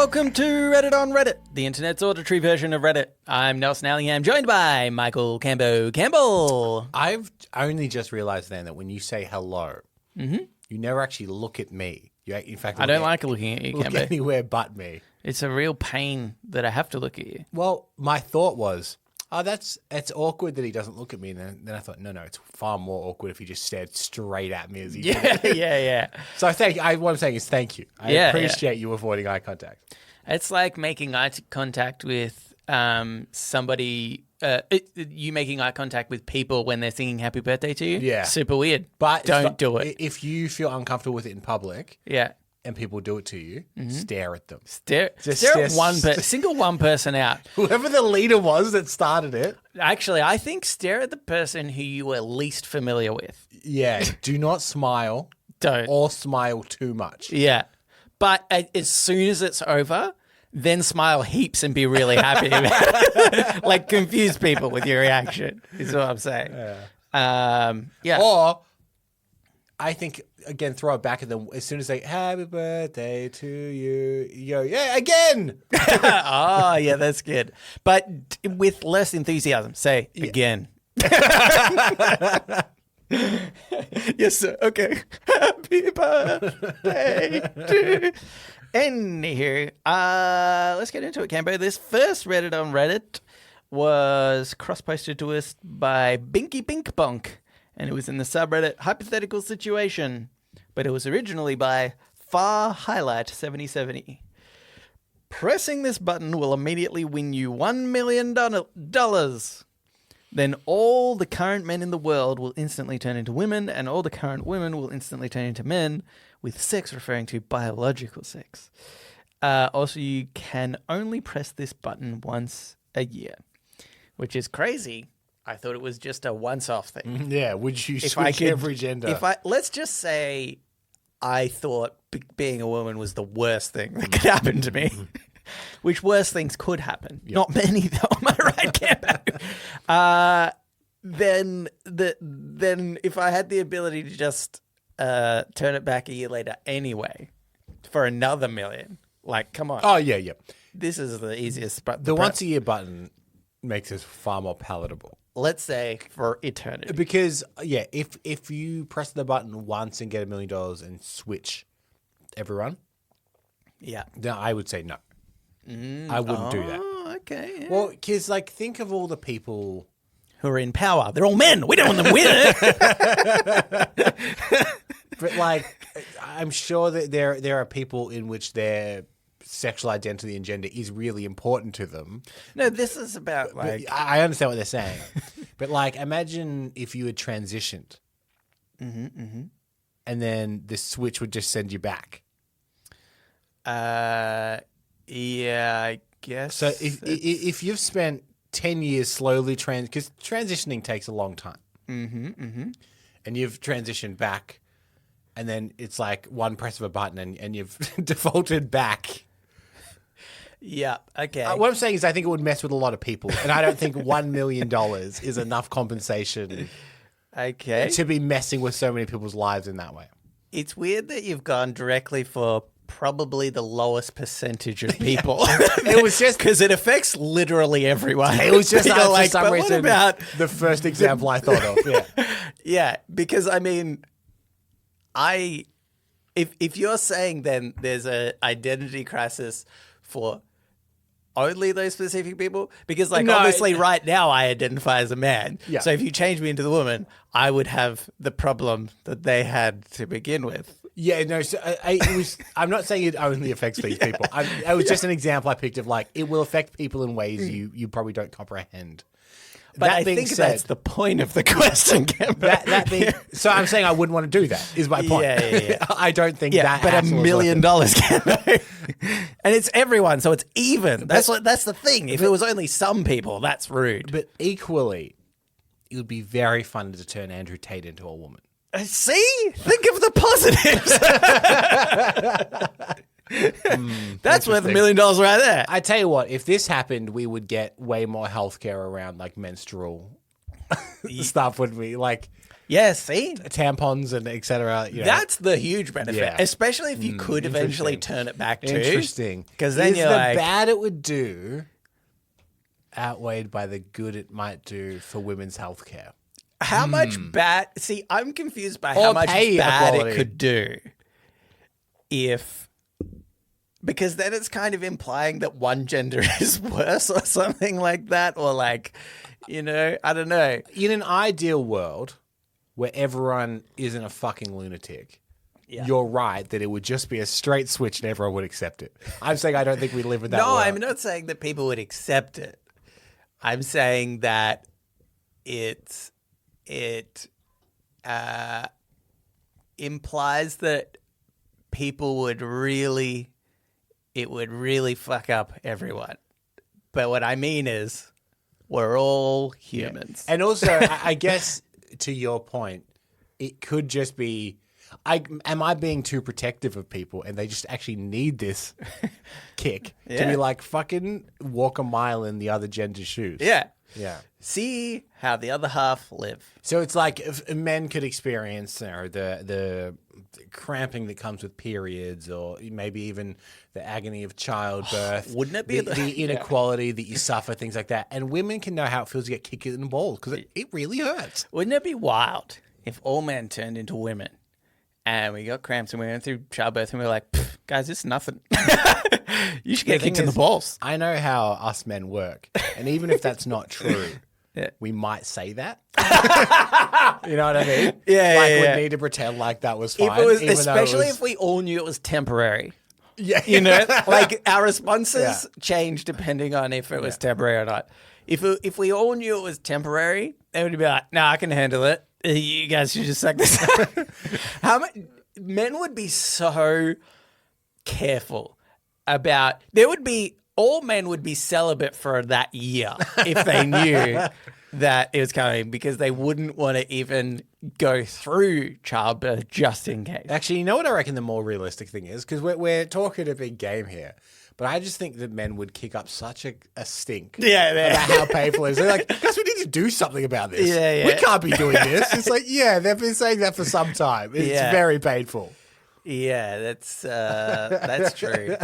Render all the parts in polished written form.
welcome to Reddit on Reddit, the internet's auditory version of Reddit. I'm Nelson Allingham, joined by Michael Campbell. I've only just realised then that when you say hello, you never actually look at me. You, in fact, I don't like looking at you, look Cambo. anywhere but me. It's a real pain that I have to look at you. Well, my thought was, it's awkward that he doesn't look at me. And then I thought, no, it's far more awkward if he just stared straight at me as he did. Yeah. So what I'm saying is thank you. I appreciate you avoiding eye contact. It's like making eye contact with somebody, you making eye contact with people when they're singing happy birthday to you. Yeah. Super weird. But don't do it. If you feel uncomfortable with it in public, and people do it to you, stare at them. Stare at single one person out. Whoever the leader was that started it. Actually, I think stare at the person who you were least familiar with. Yeah, do not smile. Don't. Or smile too much. Yeah. But as soon as it's over, then smile heaps and be really happy about it. Like, confuse people with your reaction is what I'm saying. Yeah. Or, I think, again, throw it back at them. As soon as they, happy birthday to you, you go, yeah, again. Oh, yeah, that's good. But with less enthusiasm, say, again. Yes, sir. Okay. Happy birthday to... Anywho, let's get into it, Cambo. This first Reddit on Reddit was cross-posted to us by Binky Bink Bonk, and it was in the subreddit Hypothetical Situation, but it was originally by Far Highlight 7070. Pressing this button will immediately win you $1 million. Then all the current men in the world will instantly turn into women, and all the current women will instantly turn into men, with sex referring to biological sex. Also, you can only press this button once a year, which is crazy. I thought it was just a once-off thing. Yeah, would you switch every gender? Let's just say I thought being a woman was the worst thing that could happen to me. Which worse things could happen. Yep. Not many, though. Am I right, Cambo? Then if I had the ability to just turn it back a year later anyway for another million, like, come on. Oh, yeah. This is the easiest button. The once-a-year button makes this far more palatable. Let's say for eternity. Because, yeah, if you press the button once and get $1 million and switch everyone, then I would say no. I wouldn't do that. Oh, okay. Yeah. Well, because, like, think of all the people who are in power. They're all men. We don't want them winning. But, like, I'm sure that there are people in which their sexual identity and gender is really important to them. No, this is about, like... I understand what they're saying. But, like, imagine if you had transitioned. And then the switch would just send you back. Yeah, I guess. So if you've spent 10 years slowly because transitioning takes a long time. And you've transitioned back, and then it's like one press of a button and you've defaulted back. Yeah, okay. What I'm saying is I think it would mess with a lot of people, and I don't think $1 million is enough compensation to be messing with so many people's lives in that way. It's weird that you've gone directly for probably the lowest percentage of people. It was just... Because it affects literally everyone. It was just like, for some reason, about the first example I thought of. Yeah. Yeah, because, I mean, if you're saying then there's a identity crisis for only those specific people, because, like, obviously right now I identify as a man. Yeah. So if you change me into the woman, I would have the problem that they had to begin with. Yeah, no. So I'm not saying it only affects these people. It was just an example I picked of, like, it will affect people in ways you probably don't comprehend. But I think that's the point of the question, so I'm saying I wouldn't want to do that, is my point. Yeah. I don't think that. But $1 million, and it's everyone, so it's even. That's the thing. If it was only some people, that's rude. But equally, it would be very fun to turn Andrew Tate into a woman. See? Think of the positives. That's worth $1 million right there. I tell you what, if this happened, we would get way more healthcare around, like, menstrual stuff, would we? Like, Yeah, see? tampons and etc. That's the huge benefit, Yeah. especially if you could eventually interesting. turn it back too. Interesting. Because then Is you're the like, bad it would do outweighed by the good it might do for women's healthcare? how much bad? See, I'm confused by Or how much pay bad equality. it could do because then it's kind of implying that one gender is worse or something like that, or like, I don't know. In an ideal world where everyone isn't a fucking lunatic, you're right that it would just be a straight switch and everyone would accept it. I'm saying I don't think we live in that No, world. I'm not saying that people would accept it. I'm saying that it implies that people would really fuck up everyone. But what I mean is, we're all humans. And also, I guess to your point, it could just be, am I being too protective of people and they just actually need this kick to be like, fucking walk a mile in the other gender's shoes? Yeah. Yeah. See how the other half live. So it's like if men could experience the cramping that comes with periods, or maybe even the agony of childbirth. Wouldn't it be the inequality that you suffer, things like that? And women can know how it feels to get kicked in the balls because it really hurts. Wouldn't it be wild if all men turned into women and we got cramps and we went through childbirth and we were like, guys, it's nothing. You should get kicked in the balls. I know how us men work, and even if that's not true, Yeah. we might say that. You know what I mean? Yeah, like yeah, we yeah. need to pretend like that was fine, If it was, even though especially it was, if we all knew it was temporary. yeah, Like our responses Yeah. change depending on if it was temporary or not. If we all knew it was temporary, they would be like, "No, I can handle it. You guys should just suck this." How much men would be so careful about? All men would be celibate for that year if they knew that it was coming, because they wouldn't want to even go through childbirth just in case. Actually, you know what I reckon the more realistic thing is? Because we're talking a big game here, but I just think that men would kick up such a stink about how painful it is. They're like, guys, we need to do something about this. Yeah. We can't be doing this. It's like, they've been saying that for some time. It's very painful. Yeah, that's true.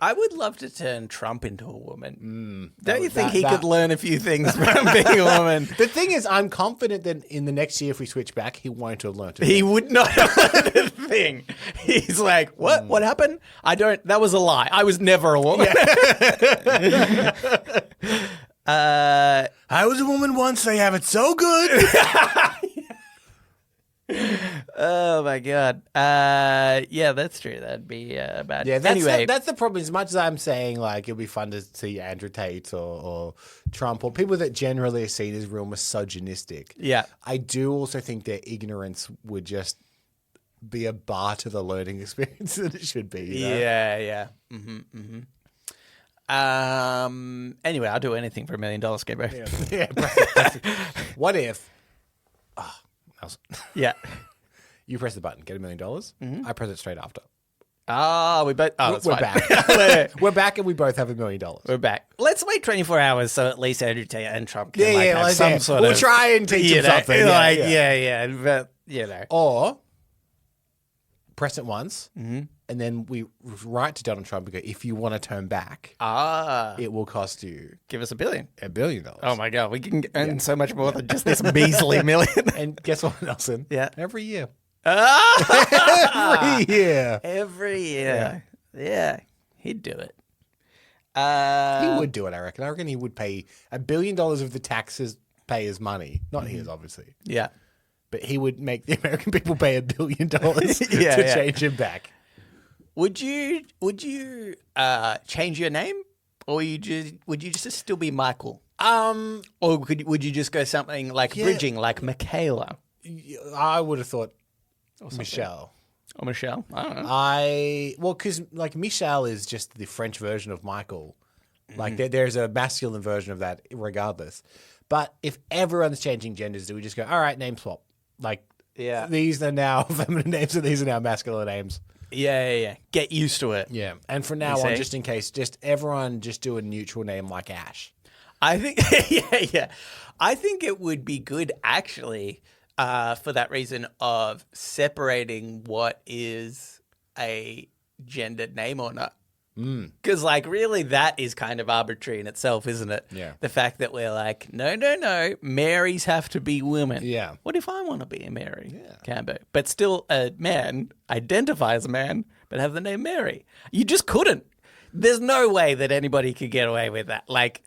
I would love to turn Trump into a woman. Don't you think he could learn a few things from being a woman? The thing is, I'm confident that in the next year, if we switch back, he won't have learned it. He would not have learned a thing. He's like, what? What happened? That was a lie. I was never a woman. I was a woman once. They have it so good. Oh my god. Yeah, that's true. That'd be bad. Yeah, anyway, that's the problem. As much as I'm saying, like, it'll be fun to see Andrew Tate or Trump or people that generally are seen as real misogynistic. Yeah. I do also think their ignorance would just be a bar to the learning experience that it should be. You know? Yeah. Anyway, I'll do anything for $1 million, Skipper. Yeah. What if? Yeah. You press the button, get $1 million. I press it straight after. We both. Oh, that's We're fine. back. We're back, and we both have $1 million. We're back. Let's wait 24 hours so at least Andrew Tate and Trump can have let's some sort we'll of. try and teach you him know, something. But Or press it once, and then we write to Donald Trump and go, if you want to turn back, it will cost you give us $1 billion. $1 billion. Oh my god, we can earn so much more than just this measly $1 million. And guess what, Nelson? Yeah. Every year. Every year. Every year. Yeah. He'd do it. He would do it, I reckon. I reckon he would pay $1 billion of the taxes payers' money. Not his, obviously. Yeah. But he would make the American people pay $1 billion to change him back. Would you change your name, or would you just still be Michael? Or would you just go something like bridging, like Michaela? I would have thought Michelle. Or Michelle? I don't know. Because like Michelle is just the French version of Michael. Like there's a masculine version of that, regardless. But if everyone's changing genders, do we just go, all right, name swap? Like, these are now feminine names and these are now masculine names. Yeah. Get used to it. Yeah. And from now on, just in case, just everyone just do a neutral name like Ash. I think, I think it would be good, actually, for that reason of separating what is a gendered name or not. Because, like, really, that is kind of arbitrary in itself, isn't it? Yeah. The fact that we're like, no, Marys have to be women. Yeah. What if I want to be a Mary? Yeah. Cambo. But still a man, identify as a man, but have the name Mary. You just couldn't. There's no way that anybody could get away with that. Like,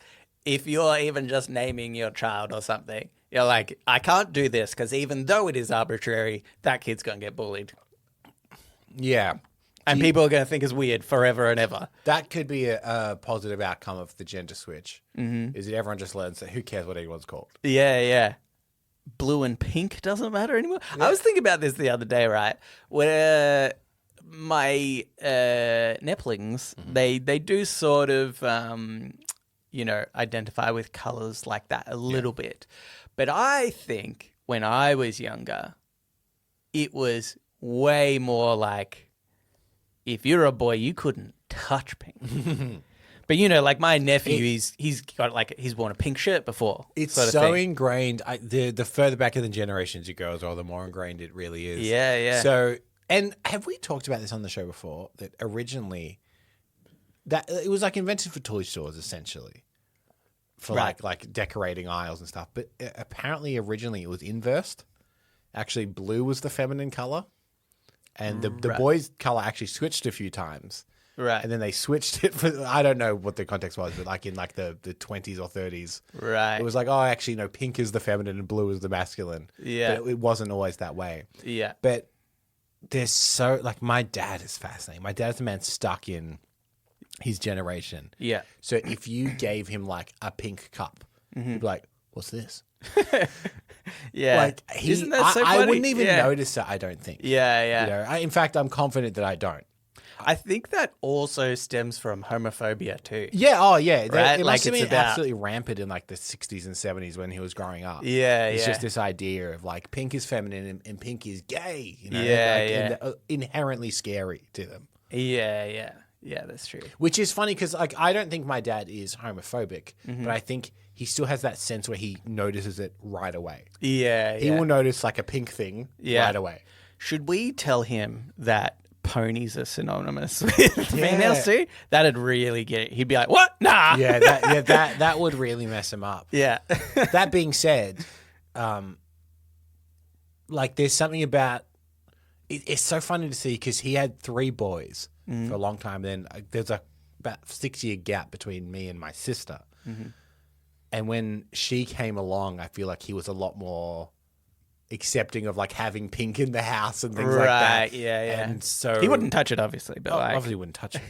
if you're even just naming your child or something, you're like, I can't do this because even though it is arbitrary, that kid's going to get bullied. Yeah. And people are going to think it's weird forever and ever. That could be a positive outcome of the gender switch. Is that everyone just learns that who cares what anyone's called? Yeah. Blue and pink doesn't matter anymore. Yeah. I was thinking about this the other day, right? Where my Neplings, they do sort of, identify with colors like that a little bit. But I think when I was younger, it was way more like, if you're a boy, you couldn't touch pink. But, like my nephew, he's worn a pink shirt before. It's so ingrained. The further back in the generations you go as well, the more ingrained it really is. Yeah. So, and have we talked about this on the show before? That originally, that it was like invented for toy stores, essentially, for like decorating aisles and stuff. But apparently, originally it was inversed. Actually, blue was the feminine color. And the boys' color actually switched a few times. Right. And then they switched it for, I don't know what the context was, but like in like the 20s or 30s. Right. It was like, oh, actually, no, pink is the feminine and blue is the masculine. Yeah. But it wasn't always that way. Yeah. But there's so, like, my dad is fascinating. My dad's a man stuck in his generation. Yeah. So if you gave him like a pink cup, he'd be like, what's this? Yeah. Like, Isn't that so funny? I wouldn't even notice it, I don't think. Yeah. In fact, I'm confident that I don't. I think that also stems from homophobia too. Yeah, right? It Like, must have it's been about- absolutely rampant in like the 60s and 70s when he was growing up. Yeah, It's yeah. just this idea of like pink is feminine and pink is gay. Yeah. Inherently scary to them. Yeah, that's true. Which is funny because like I don't think my dad is homophobic, but I think he still has that sense where he notices it right away. Yeah. He will notice like a pink thing right away. Should we tell him that ponies are synonymous with females too? That'd really get it. He'd be like, "What? Nah." That would really mess him up. Yeah. That being said, like there's something about it's so funny to see because he had 3 boys for a long time. Then there's about 6-year gap between me and my sister. And when she came along, I feel like he was a lot more accepting of like having pink in the house and things like that. Yeah. And so He wouldn't touch it, obviously, but like, obviously wouldn't touch it.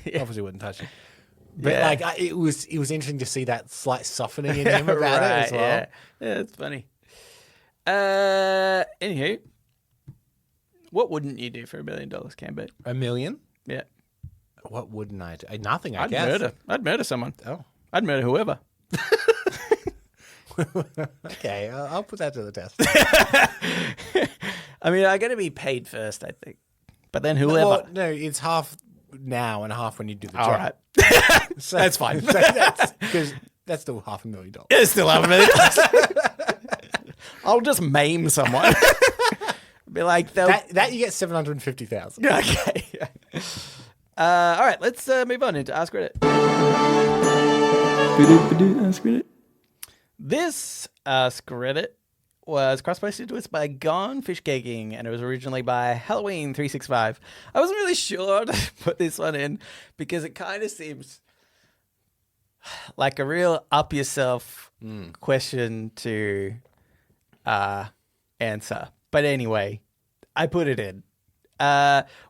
But it was interesting to see that slight softening in him about it as well. Yeah, it's funny. Anywho, what wouldn't you do for $1 million, Cambo? $1 million? Yeah. What wouldn't I do? Nothing, I guess. I'd murder someone. Oh. I'd murder whoever. Okay, I'll put that to the test. I mean, I got to be paid first, I think. But then whoever. Well, no, it's half now and half when you do the job. All right. So, That's fine. Because that's still $500,000. It's still $500,000. I'll just maim someone. Be like, that you get $750,000. Okay. All right, let's move on into Ask Reddit. Ask Reddit. This Ask Reddit was cross-posted to us by Gone Fish Caking, and it was originally by Halloween365. I wasn't really sure to put this one in because it kind of seems like a real up yourself question to answer. But anyway, I put it in.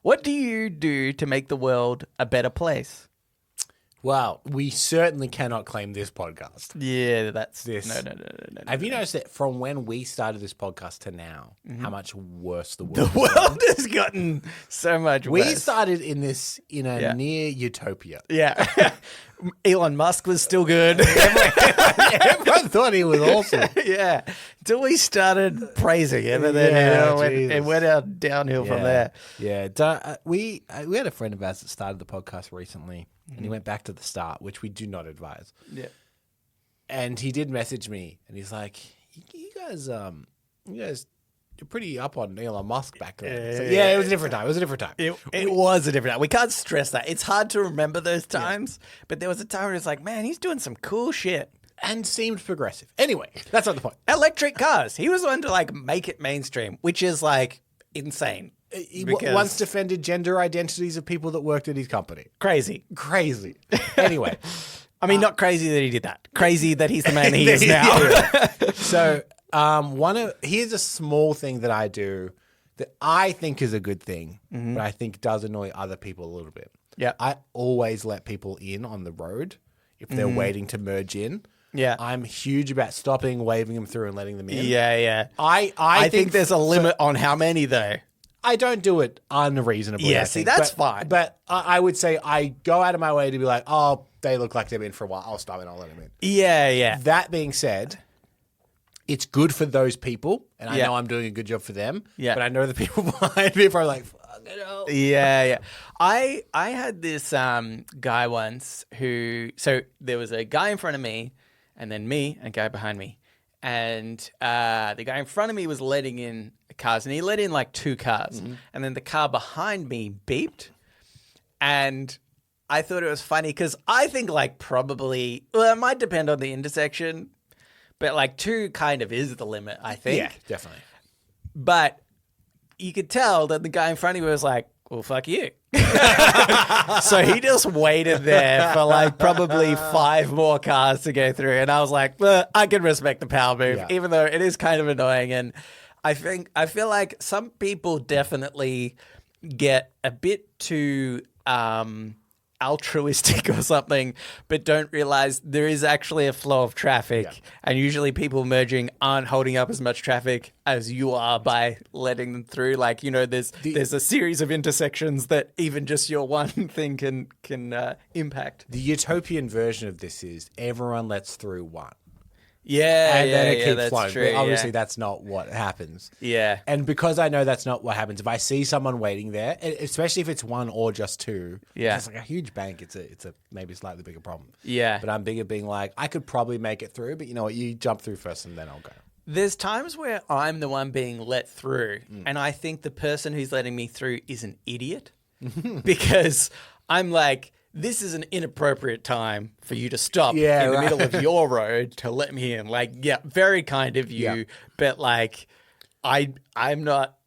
What do you do to make the world a better place? Well, we certainly cannot claim this podcast. Yeah, that's this. No. Have you noticed that from when we started this podcast to now, how much worse the world The world has gotten so much We worse. started in a near utopia. Yeah. Elon Musk was still good. Everyone thought he was awesome. Yeah. Until we started praising him, and then it went out downhill from there. Yeah. We had a friend of ours that started the podcast recently, and he went back to the start, which we do not advise. Yeah. And he did message me, and he's like, "You guys you're pretty up on Elon Musk back then. So, yeah, it was a different time. It was a different time. It was a different time. We can't stress that. It's hard to remember those times, but there was a time where it's like, man, he's doing some cool shit. And seemed progressive. Anyway, that's not the point. Electric cars. He was the one to like make it mainstream, which is like insane. He once defended gender identities of people that worked at his company. Crazy. Anyway. I mean, not crazy that he did that. Crazy that he's the man he is now. So, here's a small thing that I do that I think is a good thing, but I think does annoy other people a little bit. Yeah. I always let people in on the road if they're waiting to merge in. Yeah. I'm huge about stopping, waving them through, and letting them in. Yeah. I think there's a limit on how many, though. I don't do it unreasonably. Yeah, see, that's fine. But I would say I go out of my way to be like, oh, they look like they've been for a while. I'll stop and I'll let them in. Yeah. That being said, it's good for those people, and I know I'm doing a good job for them. Yeah. But I know the people behind me are like, fuck it up. Yeah. I had this guy once who, so there was a guy in front of me, and then me, and a guy behind me. And the guy in front of me was letting in cars, and he let in like 2 cars. And then the car behind me beeped. And I thought it was funny because I think like probably, well, it might depend on the intersection, but like 2 kind of is the limit, I think. Yeah, definitely. But you could tell that the guy in front of me was like, well, fuck you. So he just waited there for like probably 5 more cars to go through. And I was like, well, I can respect the power move, even though it is kind of annoying. And I feel like some people definitely get a bit too altruistic or something, but don't realize there is actually a flow of traffic. Yeah. And usually people merging aren't holding up as much traffic as you are by letting them through. Like, you know, there's a series of intersections that even just your one thing can impact. The utopian version of this is everyone lets through one. Yeah, and then it keeps flowing. True, but obviously, that's not what happens. Yeah. And because I know that's not what happens, if I see someone waiting there, especially if it's 1 or just 2, it's like a huge bank. It's a maybe slightly bigger problem. Yeah. But I'm bigger being like, I could probably make it through, but you know what? You jump through first and then I'll go. There's times where I'm the one being let through, and I think the person who's letting me through is an idiot because I'm like, this is an inappropriate time for you to stop in the middle of your road to let me in. Like, yeah, very kind of you, but like, I'm not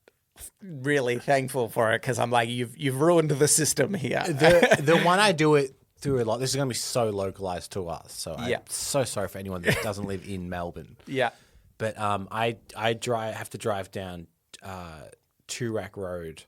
really thankful for it because I'm like, you've ruined the system here. The one I do it through a lot. This is going to be so localized to us, so I'm so sorry for anyone that doesn't live in Melbourne. Yeah, but I have to drive down Toorak Road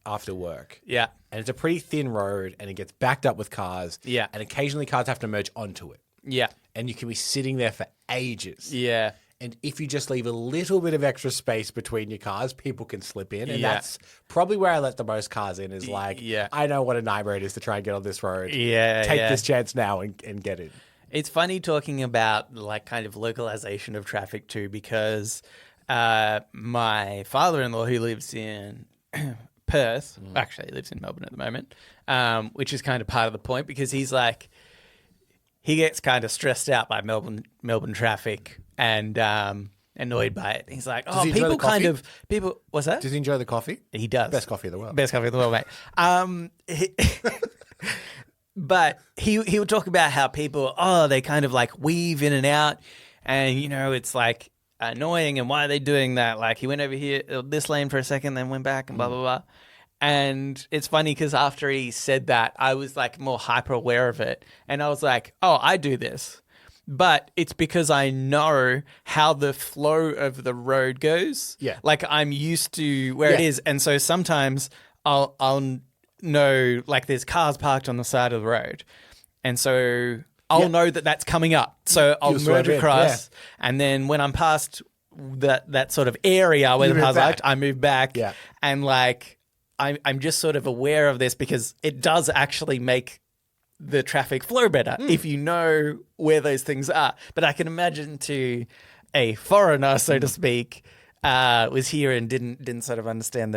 after work. Yeah. And it's a pretty thin road and it gets backed up with cars. Yeah. And occasionally cars have to merge onto it. Yeah. And you can be sitting there for ages. Yeah. And if you just leave a little bit of extra space between your cars, people can slip in. And that's probably where I let the most cars in is like, I know what a nightmare it is to try and get on this road. Yeah. Take this chance now and get in. It's funny talking about like kind of localization of traffic too, because my father-in-law who lives in Perth, actually he lives in Melbourne at the moment, which is kind of part of the point because he's like, he gets kind of stressed out by Melbourne traffic and annoyed by it. He's like, oh, people, what's that? Does he enjoy the coffee? He does. Best coffee in the world. Best coffee in the world, mate. But he would talk about how people, they kind of like weave in and out and, you know, it's like annoying and why are they doing that? Like he went over here, this lane for a second, then went back and blah, blah, blah. And it's funny because after he said that, I was like more hyper aware of it. And I was like, oh, I do this. But it's because I know how the flow of the road goes. Yeah. Like I'm used to where it is. And so sometimes I'll know like there's cars parked on the side of the road. And so I'll know that that's coming up. So I'll merge across. And then when I'm past that sort of area where the car's parked, I move back. Yeah. And like I'm just sort of aware of this because it does actually make the traffic flow better if you know where those things are. But I can imagine to a foreigner, so to speak, was here and didn't sort of understand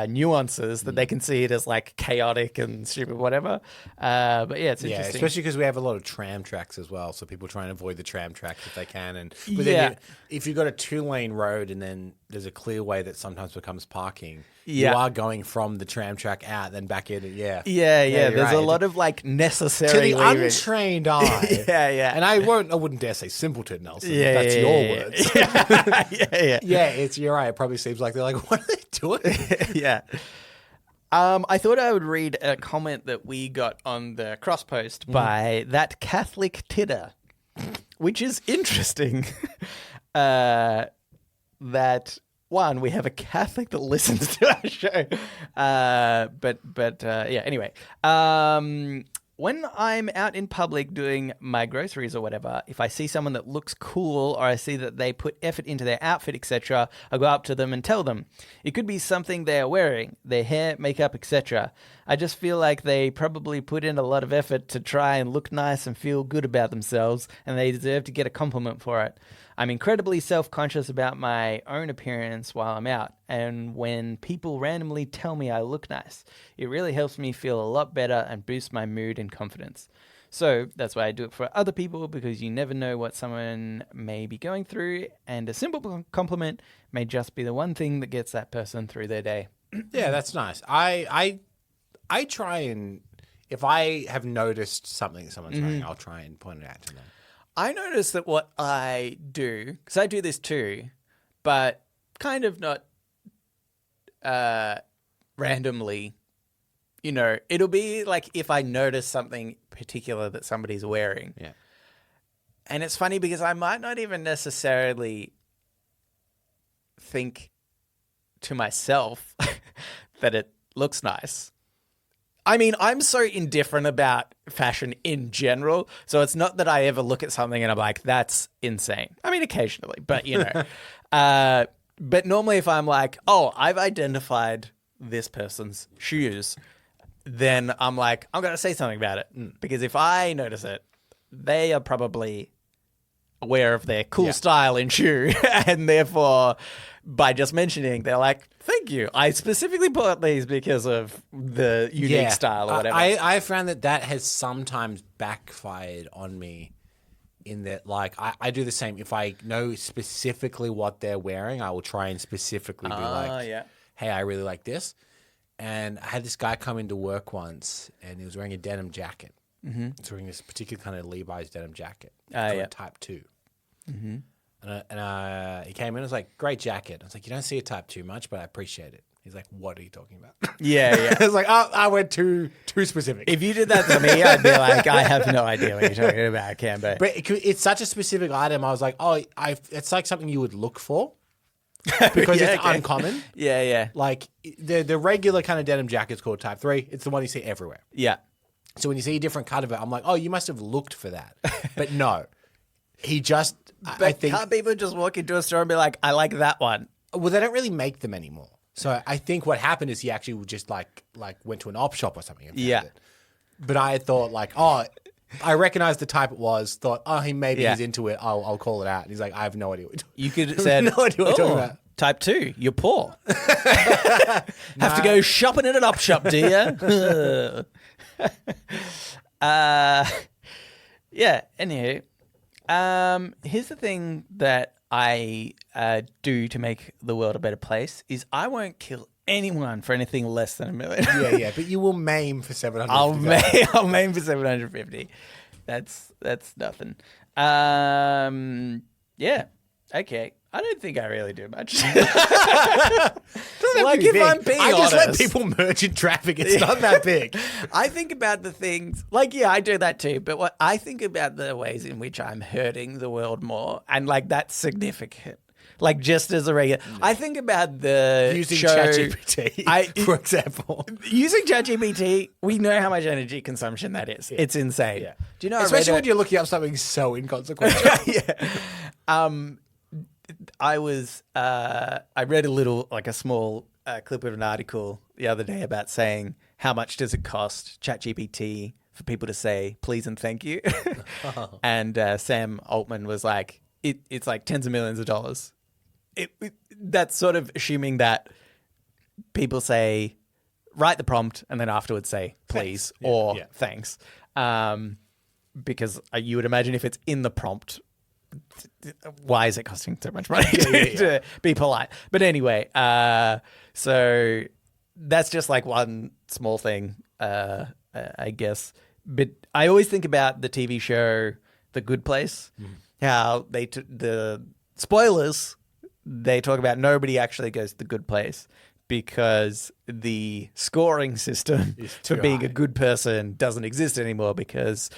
nuances that they can see it as like chaotic and stupid, whatever. But yeah, it's Yeah, interesting. especially because we have a lot of tram tracks as well, so people try and avoid the tram tracks if they can. But Yeah. then if you've got a 2-lane road and then there's a clear way that sometimes becomes parking, Yeah. you are going from the tram track out, then back in. Yeah, Yeah. you're There's a right. lot of like necessary To the leaving. untrained eye. Yeah. And I wouldn't dare say simpleton, Nelson. Yeah, That's yeah, your yeah. words. yeah. Yeah, you're right. It probably seems like they're like, what are they doing? Yeah. I thought I would read a comment that we got on the cross post by that Catholic Tidder, which is interesting. That one, we have a Catholic that listens to our show. Yeah. Anyway, when I'm out in public doing my groceries or whatever, if I see someone that looks cool or I see that they put effort into their outfit, etc., I go up to them and tell them. It could be something they're wearing, their hair, makeup, etc. I just feel like they probably put in a lot of effort to try and look nice and feel good about themselves, and they deserve to get a compliment for it. I'm incredibly self-conscious about my own appearance while I'm out, and when people randomly tell me I look nice, it really helps me feel a lot better and boosts my mood and confidence. So that's why I do it for other people, because you never know what someone may be going through, and a simple compliment may just be the one thing that gets that person through their day. Yeah, that's nice. I try and if I have noticed something that someone's wearing, I'll try and point it out to them. I notice that what I do, because I do this too, but kind of not randomly, it'll be like if I notice something particular that somebody's wearing. Yeah. And it's funny because I might not even necessarily think to myself that it looks nice. I mean, I'm so indifferent about fashion in general, so it's not that I ever look at something and I'm like, that's insane. I mean, occasionally, but but normally if I'm like, oh, I've identified this person's shoes, then I'm like, I'm going to say something about it. Because if I notice it, they are probably aware of their cool style in shoe, and therefore, by just mentioning, they're like, thank you. I specifically bought these because of the unique style or whatever. I found that has sometimes backfired on me in that, like, I do the same. If I know specifically what they're wearing, I will try and specifically be like, hey, I really like this. And I had this guy come into work once, and he was wearing a denim jacket. Mm-hmm. He was wearing this particular kind of Levi's denim jacket. Type 2. Mm-hmm. And he came in and was like, great jacket. I was like, you don't see a type 2 much, but I appreciate it. He's like, what are you talking about? Yeah. I was like, oh, I went too specific. If you did that to me, I'd be like, I have no idea what you're talking about, Cambo. But it's such a specific item. I was like, oh, it's like something you would look for because it's uncommon. Yeah. Like the regular kind of denim jacket's called type 3. It's the one you see everywhere. Yeah. So when you see a different cut of it, I'm like, oh, you must have looked for that. But no, he just, But I think. can't people just walk into a store and be like, I like that one? Well, they don't really make them anymore. So I think what happened is he actually just like went to an op shop or something and found it. But I thought like, oh, I recognized the type it was, thought, oh, he's into it. I'll call it out. And he's like, I have no idea what You could have said, no idea what you're talking about. Type 2, you're poor. Have to go shopping at an op shop, do you? Anywho, here's the thing that I do to make the world a better place is I won't kill anyone for anything less than $1 million. Yeah, but you will maim for 750. I'll maim for 750. That's nothing. Okay. I don't think I really do much. Like, if I'm being honest, just let people merge in traffic. It's not that big. I think about the things, like, yeah, I do that too. But what I think about the ways in which I'm hurting the world more. And, like, that's significant. Like, just as a regular. I think about the using show. ChatGPT, for example. Using ChatGPT, we know how much energy consumption that is. Yeah. It's insane. Yeah. Do you know? Especially when you're looking up something so inconsequential. I read a small clip of an article the other day about saying how much does it cost ChatGPT for people to say please and thank you, and Sam Altman was like, it's like tens of millions of dollars. That's sort of assuming that people say, write the prompt and then afterwards say, please, or thanks. Because you would imagine if it's in the prompt, why is it costing so much money to be polite? But anyway, so that's just like one small thing, I guess. But I always think about the TV show The Good Place, how the spoilers, they talk about nobody actually goes to the good place because the scoring system for being a good person doesn't exist anymore, because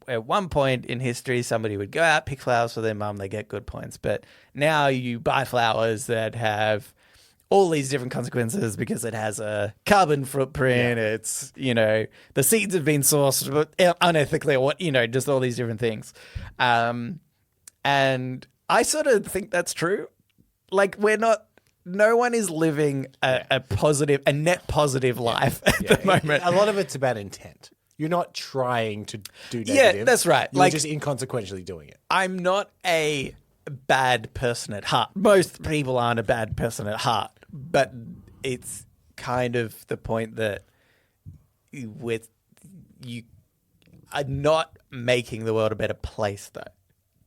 at one point in history, somebody would go out, pick flowers for their mum, they get good points. But now you buy flowers that have all these different consequences because it has a carbon footprint. Yeah. It's, the seeds have been sourced unethically, or what, just all these different things. And I sort of think that's true. Like, no one is living a net positive life at the moment. A lot of it's about intent. You're not trying to do negative. Yeah, that's right. You're just inconsequentially doing it. I'm not a bad person at heart. Most people aren't a bad person at heart, but it's kind of the point that you are not making the world a better place, though.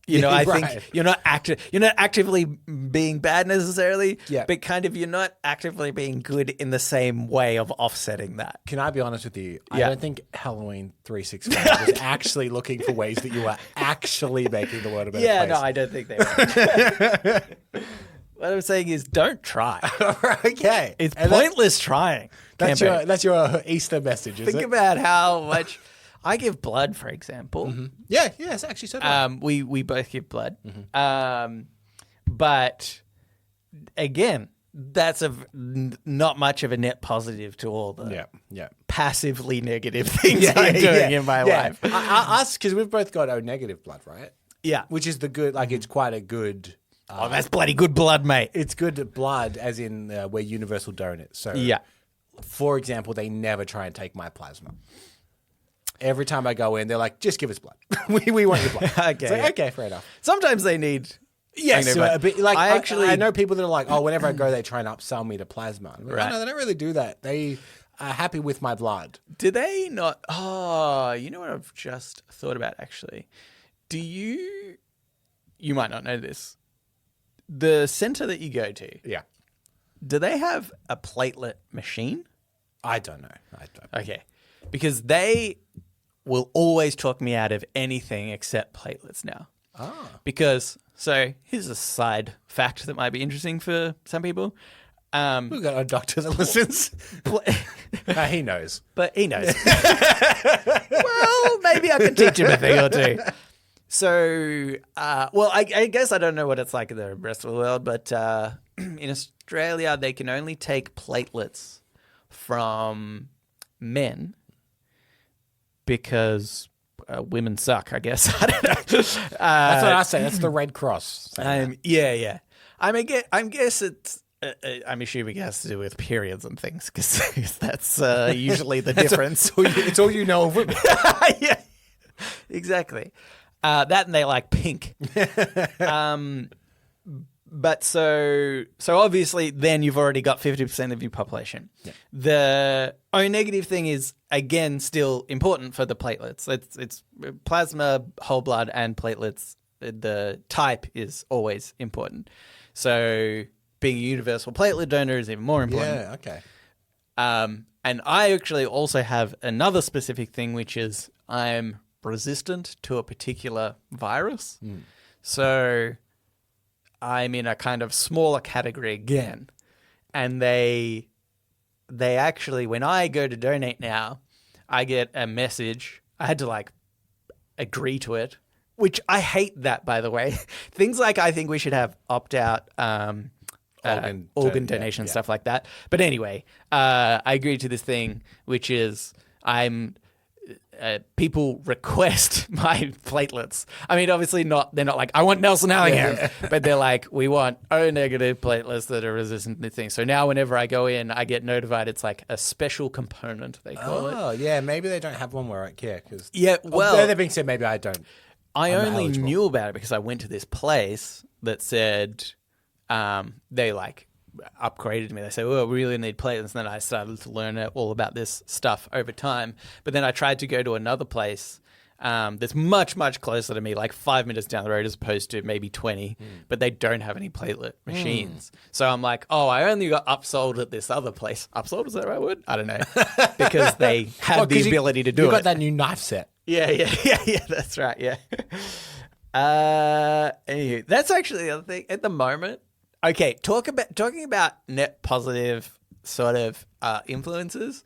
I think you're not actively being bad necessarily, but kind of you're not actively being good in the same way of offsetting that. Can I be honest with you? I don't think Halloween 365 was actually looking for ways that you were actually making the world a better place. Yeah, no, I don't think they were. What I'm saying is, don't try. Okay. It's pointless trying. That's your Easter message, is it? Think about how much... I give blood, for example. Mm-hmm. Yeah, it's actually so bad. We both give blood. Mm-hmm. But again, that's not much of a net positive to all the passively negative things I'm doing in my life. Us, because we've both got O negative blood, right? Yeah. Which is the good, it's quite a good... that's bloody good blood, mate. It's good blood, as in we're universal donors. So, for example, they never try and take my plasma. Every time I go in, they're like, just give us blood. we want your blood. Okay, fair enough. Sometimes they need... Yes, a bit, I know people that are like, whenever I go, they try and upsell me to plasma. Like, no, they don't really do that. They are happy with my blood. Do they not... Oh, you know what I've just thought about, actually? You might not know this. The center that you go to... Yeah. Do they have a platelet machine? I don't know. Okay. Because they will always talk me out of anything except platelets now. Because, so here's a side fact that might be interesting for some people. We've got a doctor that listens. He knows. But he knows. Well, maybe I can teach him a thing or two. So, I guess I don't know what it's like in the rest of the world, but in Australia, they can only take platelets from men because women suck, I guess. I don't know. That's what I say. That's the Red Cross. Yeah. I guess it's... I'm assuming it has to do with periods and things, because that's usually the difference. It's all you know of women. Yeah, exactly. That and they like pink. But so obviously then you've already got 50% of your population. Yeah. The O negative thing is, again, still important for the platelets. It's plasma, whole blood, and platelets. The type is always important. So being a universal platelet donor is even more important. Yeah, okay. And I actually also have another specific thing, which is I'm resistant to a particular virus. So I'm in a kind of smaller category again. And they actually, when I go to donate now, I get a message. I had to agree to it, which I hate that, by the way. Things like I think we should have opt-out organ donation, stuff like that. But anyway, I agreed to this thing, which is people request my platelets. I mean, obviously they're not like, I want Nelson Allingham, but they're like, we want O negative platelets that are resistant to this thing. So now whenever I go in, I get notified it's like a special component, they call it. Oh, yeah. Maybe they don't have one where I care. That being said, maybe I don't. I only knew about it because I went to this place that said they upgraded me. They said, "Oh, we really need platelets." And then I started to learn all about this stuff over time. But then I tried to go to another place that's much, much closer to me, like 5 minutes down the road as opposed to maybe 20, but they don't have any platelet machines. So I'm like, oh, I only got upsold at this other place. Upsold, is that the right word? I don't know. Because they had the ability to do it. You got that new knife set. Yeah, that's right, yeah. Anywho, that's actually the other thing. At the moment, okay, talking about net positive sort of influences,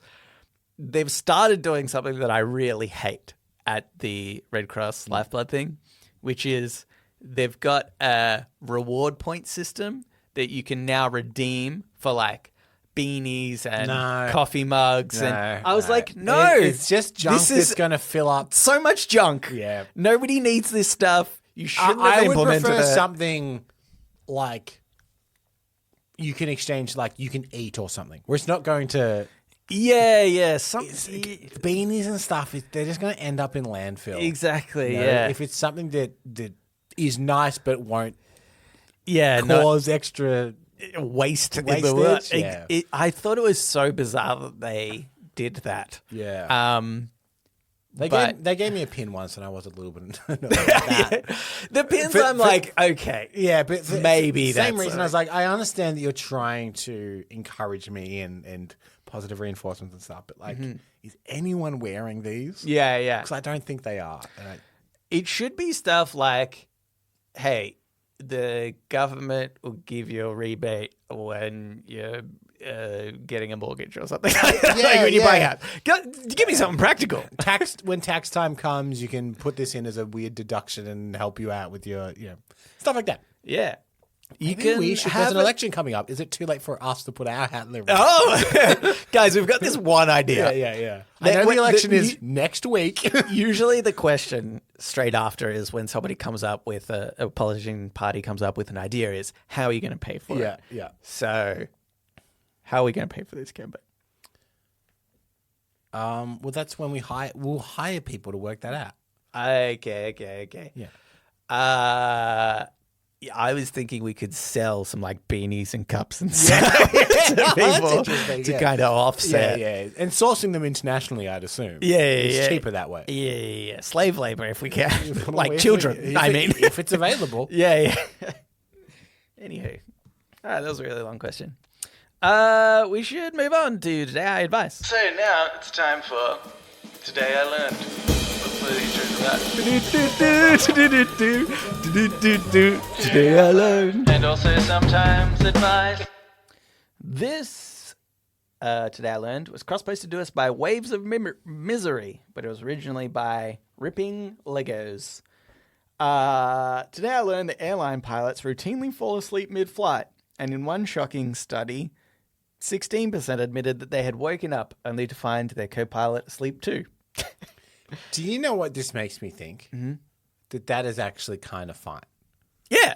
they've started doing something that I really hate at the Red Cross Lifeblood thing, which is they've got a reward point system that you can now redeem for like beanies and coffee mugs. And I was like, no. It's just junk that's going to fill up. So much junk. Yeah. Nobody needs this stuff. You shouldn't have implemented it. I would prefer something like you can exchange, like you can eat or something, where it's not going to... Yeah. Beanies and stuff, they're just going to end up in landfill. Exactly, yeah. If it's something that is nice but won't cause extra wastage. Yeah. I thought it was so bizarre that they did that. Yeah. They gave me a pin once and I was a little bit annoyed about that. The pins, I'm like, okay. Yeah, but maybe that's... Same reason I was like, I understand that you're trying to encourage me and positive reinforcements and stuff, but like, is anyone wearing these? Yeah. Because I don't think they are. It should be stuff like, hey, the government will give you a rebate when you're getting a mortgage or something. Like when you buy a house. Give me something practical. When tax time comes, you can put this in as a weird deduction and help you out with your, stuff like that. Yeah. There's an election coming up. Is it too late for us to put our hat in the ring? Oh, guys, we've got this one idea. Yeah. I know the election is next week. Usually the question straight after is when somebody comes up with a politician party comes up with an idea is, how are you going to pay for it? Yeah. So how are we going to pay for this campaign? Well, that's when we'll hire people to work that out. Okay. Yeah. I was thinking we could sell some like beanies and cups and stuff to people to kind of offset. Yeah. And sourcing them internationally, I'd assume. Yeah. It's cheaper that way. Yeah. Slave labor if we can. Like children, if it's available. Yeah. Anywho. All right, that was a really long question. We should move on to Today Advice. So now it's time for Today I Learned. Today I learned. And also sometimes advice. This Today I Learned was cross-posted to us by Waves of Misery, but it was originally by Ripping Legos. Today I learned that airline pilots routinely fall asleep mid-flight, and in one shocking study, 16% admitted that they had woken up only to find their co-pilot asleep too. Do you know what this makes me think? Mm-hmm. That is actually kind of fine. Yeah.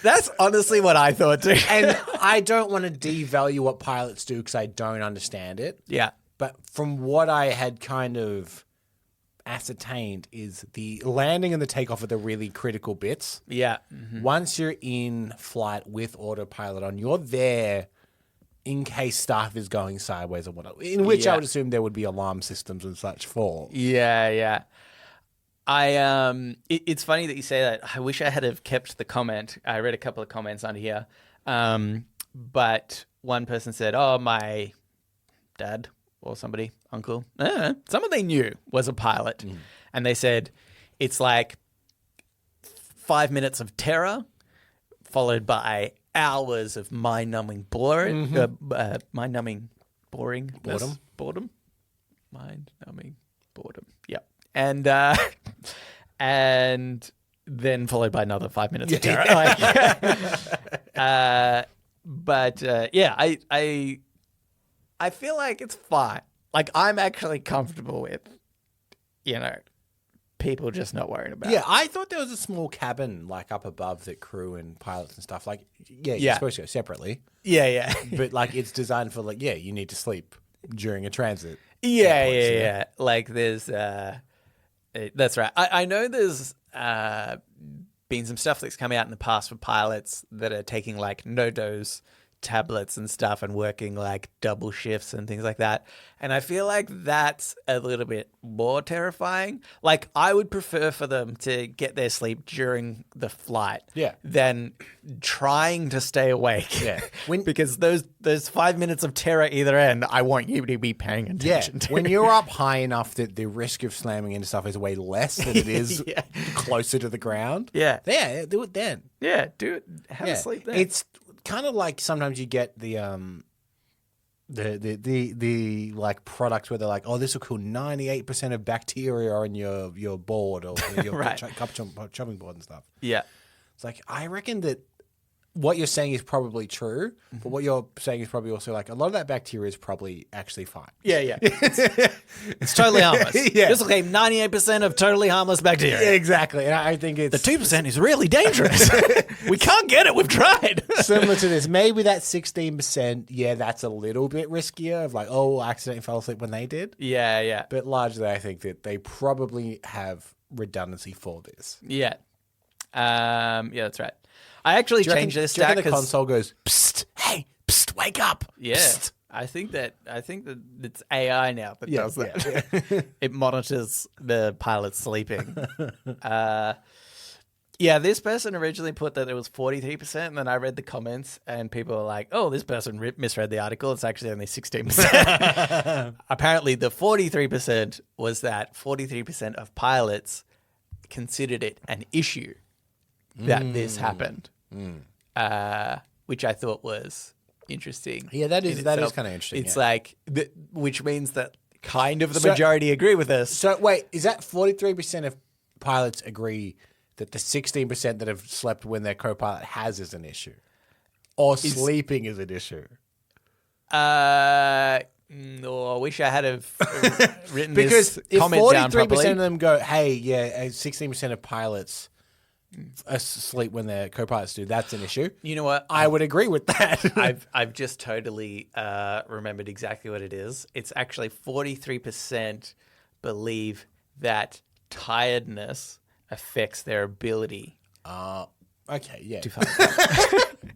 That's honestly what I thought too. And I don't want to devalue what pilots do because I don't understand it. Yeah. But from what I had kind of ascertained is the landing and the takeoff are the really critical bits. Yeah. Mm-hmm. Once you're in flight with autopilot on, you're there in case stuff is going sideways or whatever, in which I would assume there would be alarm systems and such for. Yeah. It's funny that you say that. I wish I had have kept the comment. I read a couple of comments under here. But one person said, oh, my dad or somebody, uncle, someone they knew was a pilot. Mm. And they said it's like 5 minutes of terror followed by hours of mind-numbing boring, mind-numbing boredom, mind-numbing boredom. Yep, and then followed by another 5 minutes of terror. I feel like it's fine. Like I'm actually comfortable with, people just not worried about. Yeah, I thought there was a small cabin like up above that crew and pilots and stuff. Like, you're supposed to go separately. Yeah. But like it's designed for like, you need to sleep during a transit. Yeah. Like there's, that's right. I know there's been some stuff that's come out in the past for pilots that are taking like no-dose tablets and stuff and working like double shifts and things like that. And I feel like that's a little bit more terrifying. Like I would prefer for them to get their sleep during the flight than trying to stay awake. Yeah. Because those 5 minutes of terror either end, I want you to be paying attention to. When you're up high enough that the risk of slamming into stuff is way less than it is closer to the ground. Yeah. Yeah, do it then. Yeah, do it. Have a sleep then. It's kind of like sometimes you get the like products where they're like, oh, this will kill 98% of bacteria on your board or your chopping board and stuff. Yeah. It's like, I reckon that what you're saying is probably true, but what you're saying is probably also like a lot of that bacteria is probably actually fine. Yeah. It's totally harmless. This will claim 98% of totally harmless bacteria. Yeah, exactly. And I think it's... The 2% is really dangerous. We can't get it. We've tried. Similar to this. Maybe that 16%, that's a little bit riskier of like, oh, I accidentally fell asleep when they did. Yeah. But largely, I think that they probably have redundancy for this. Yeah. That's right. I actually changed this stat because the console goes, psst, hey, psst, wake up. Yeah. Psst. I think that it's AI now that does that. Yeah. It monitors the pilot sleeping. This person originally put that it was 43%, and then I read the comments, and people were like, oh, this person misread the article. It's actually only 16%. Apparently, the 43% was that 43% of pilots considered it an issue that this happened, which I thought was interesting. Yeah, that is kind of interesting. It's like, which means that kind of the majority agree with us. So wait, is that 43% of pilots agree that the 16% that have slept when their co-pilot has is an issue, or sleeping is an issue? No, I wish I had written because this if comment down properly. 43% of them go, hey, 16% of pilots asleep when their co-pilots do, that's an issue. You know what? I would agree with that. I've just totally remembered exactly what it is. It's actually 43% believe that tiredness affects their ability. Okay, yeah. To function.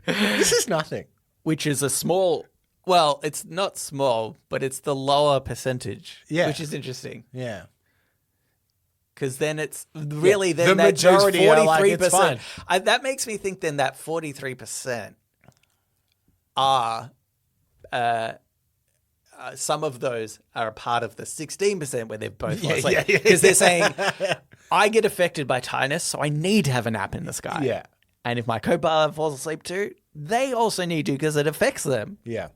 This is nothing. Which is a small... Well, it's not small, but it's the lower percentage. Yeah. Which is interesting. Yeah. Because then it's really the majority are like, it's fine. That makes me think then that 43% are some of those are a part of the 16% where they've both lost sleep. Because they're saying, I get affected by tiredness, so I need to have a nap in the sky. Yeah. And if my co-pilot falls asleep too, they also need to because it affects them. Yeah.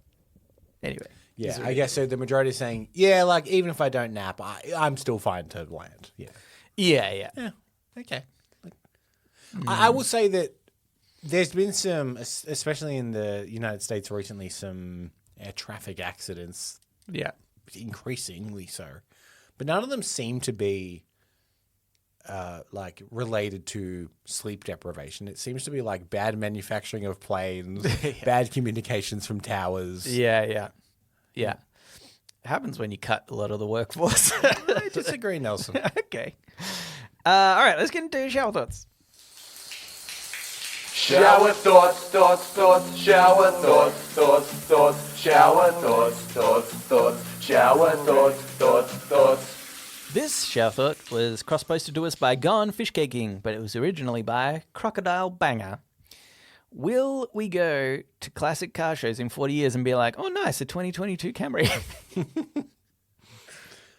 Anyway. Yeah, I guess so. The majority is saying, like, even if I don't nap, I'm still fine to land. Yeah. Yeah. Okay. I will say that there's been some, especially in the United States recently, some air traffic accidents. Yeah. Increasingly so. But none of them seem to be like related to sleep deprivation. It seems to be like bad manufacturing of planes, bad communications from towers. Yeah. It happens when you cut a lot of the workforce. I disagree, Nelson. Okay. All right, let's get into shower thoughts. Shower thoughts, shower thoughts, shower thoughts, shower thoughts. This shower thought was cross-posted to us by Gone Fish Caking, but it was originally by Crocodile Banger. Will we go to classic car shows in 40 years and be like, oh, nice, a 2022 Camry?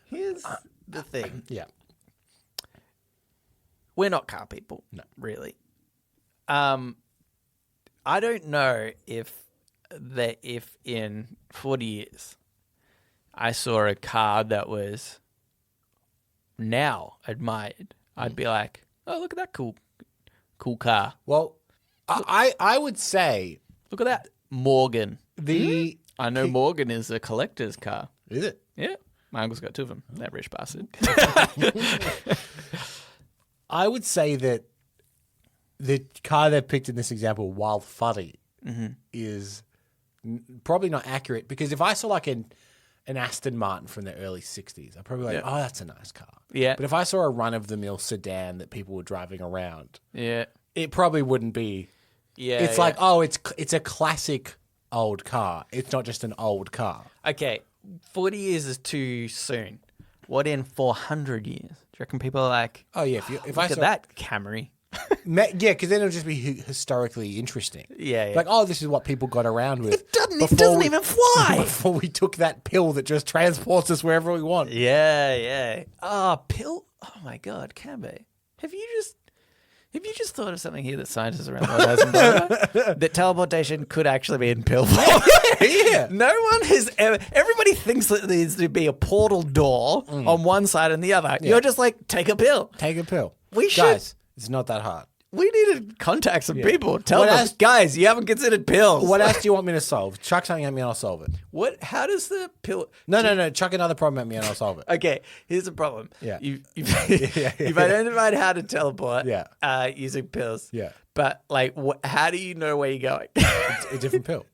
Here's the thing. Yeah. We're not car people, really. I don't know if in 40 years I saw a car that was now admired, I'd be like, oh, look at that cool car. Well, I would say... Look at that. Morgan. I know Morgan is a collector's car. Is it? Yeah. My uncle's got two of them. That rich bastard. I would say that the car they picked in this example, while funny, is probably not accurate. Because if I saw like an Aston Martin from the early 60s, I'd probably be like, oh, that's a nice car. Yeah. But if I saw a run-of-the-mill sedan that people were driving around, yeah, it probably wouldn't be. Yeah. It's like, it's a classic old car. It's not just an old car. Okay, 40 years is too soon. What in 400 years? Do you reckon people are like, Oh yeah, if I look at saw that Camry? yeah, because then it'll just be historically interesting. Yeah, yeah. Like, oh, this is what people got around with. It doesn't before even fly. Before we took that pill that just transports us wherever we want. Yeah, yeah. Oh, pill. Oh my God, Cambe. Have you just thought of something here that scientists around the world hasn't thought about? That teleportation could actually be in pill form. Yeah. No one has ever. Everybody thinks that there needs to be a portal door on one side and the other. You're just like, take a pill. Take a pill. We should- Guys, it's not that hard. We need to contact some people. Tell What them, else- guys, you haven't considered pills. What else do you want me to solve? Chuck something at me and I'll solve it. What? How does the pill? No. Chuck another problem at me and I'll solve it. Okay, here's the problem. Yeah. You've identified how to teleport. Yeah. Using pills. Yeah. But like, how do you know where you're going? It's a different pill.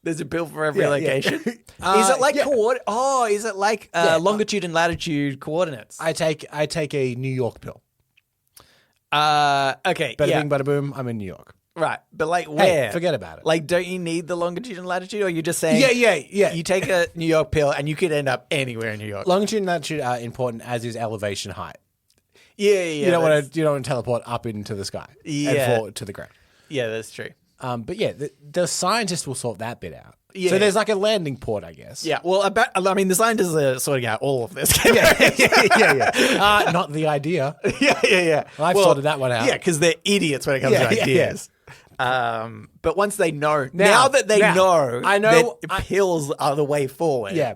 There's a pill for every Yeah, location. yeah. Is it like yeah. is it like longitude and latitude coordinates? I take a New York pill. Okay. Bada yeah. bing, bada boom. I'm in New York. Right. But like, where? Hey, forget about it. Like, don't you need the longitude and latitude, or you're just saying? Yeah. You take a New York pill, and you could end up anywhere in New York. Longitude and latitude are important, as is elevation height. Yeah. You don't want to teleport up into the sky Yeah. and fall to the ground. Yeah, that's true. But yeah, the scientists will sort that bit out. Yeah. So there's like a landing port, I guess. Yeah. Well, the scientists are sorting out all of this. yeah. Not the idea. yeah. I've sorted that one out. Yeah, because they're idiots when it comes to Yeah, yeah, ideas. But once they know, now that they know, I know that pills are the way forward. Yeah.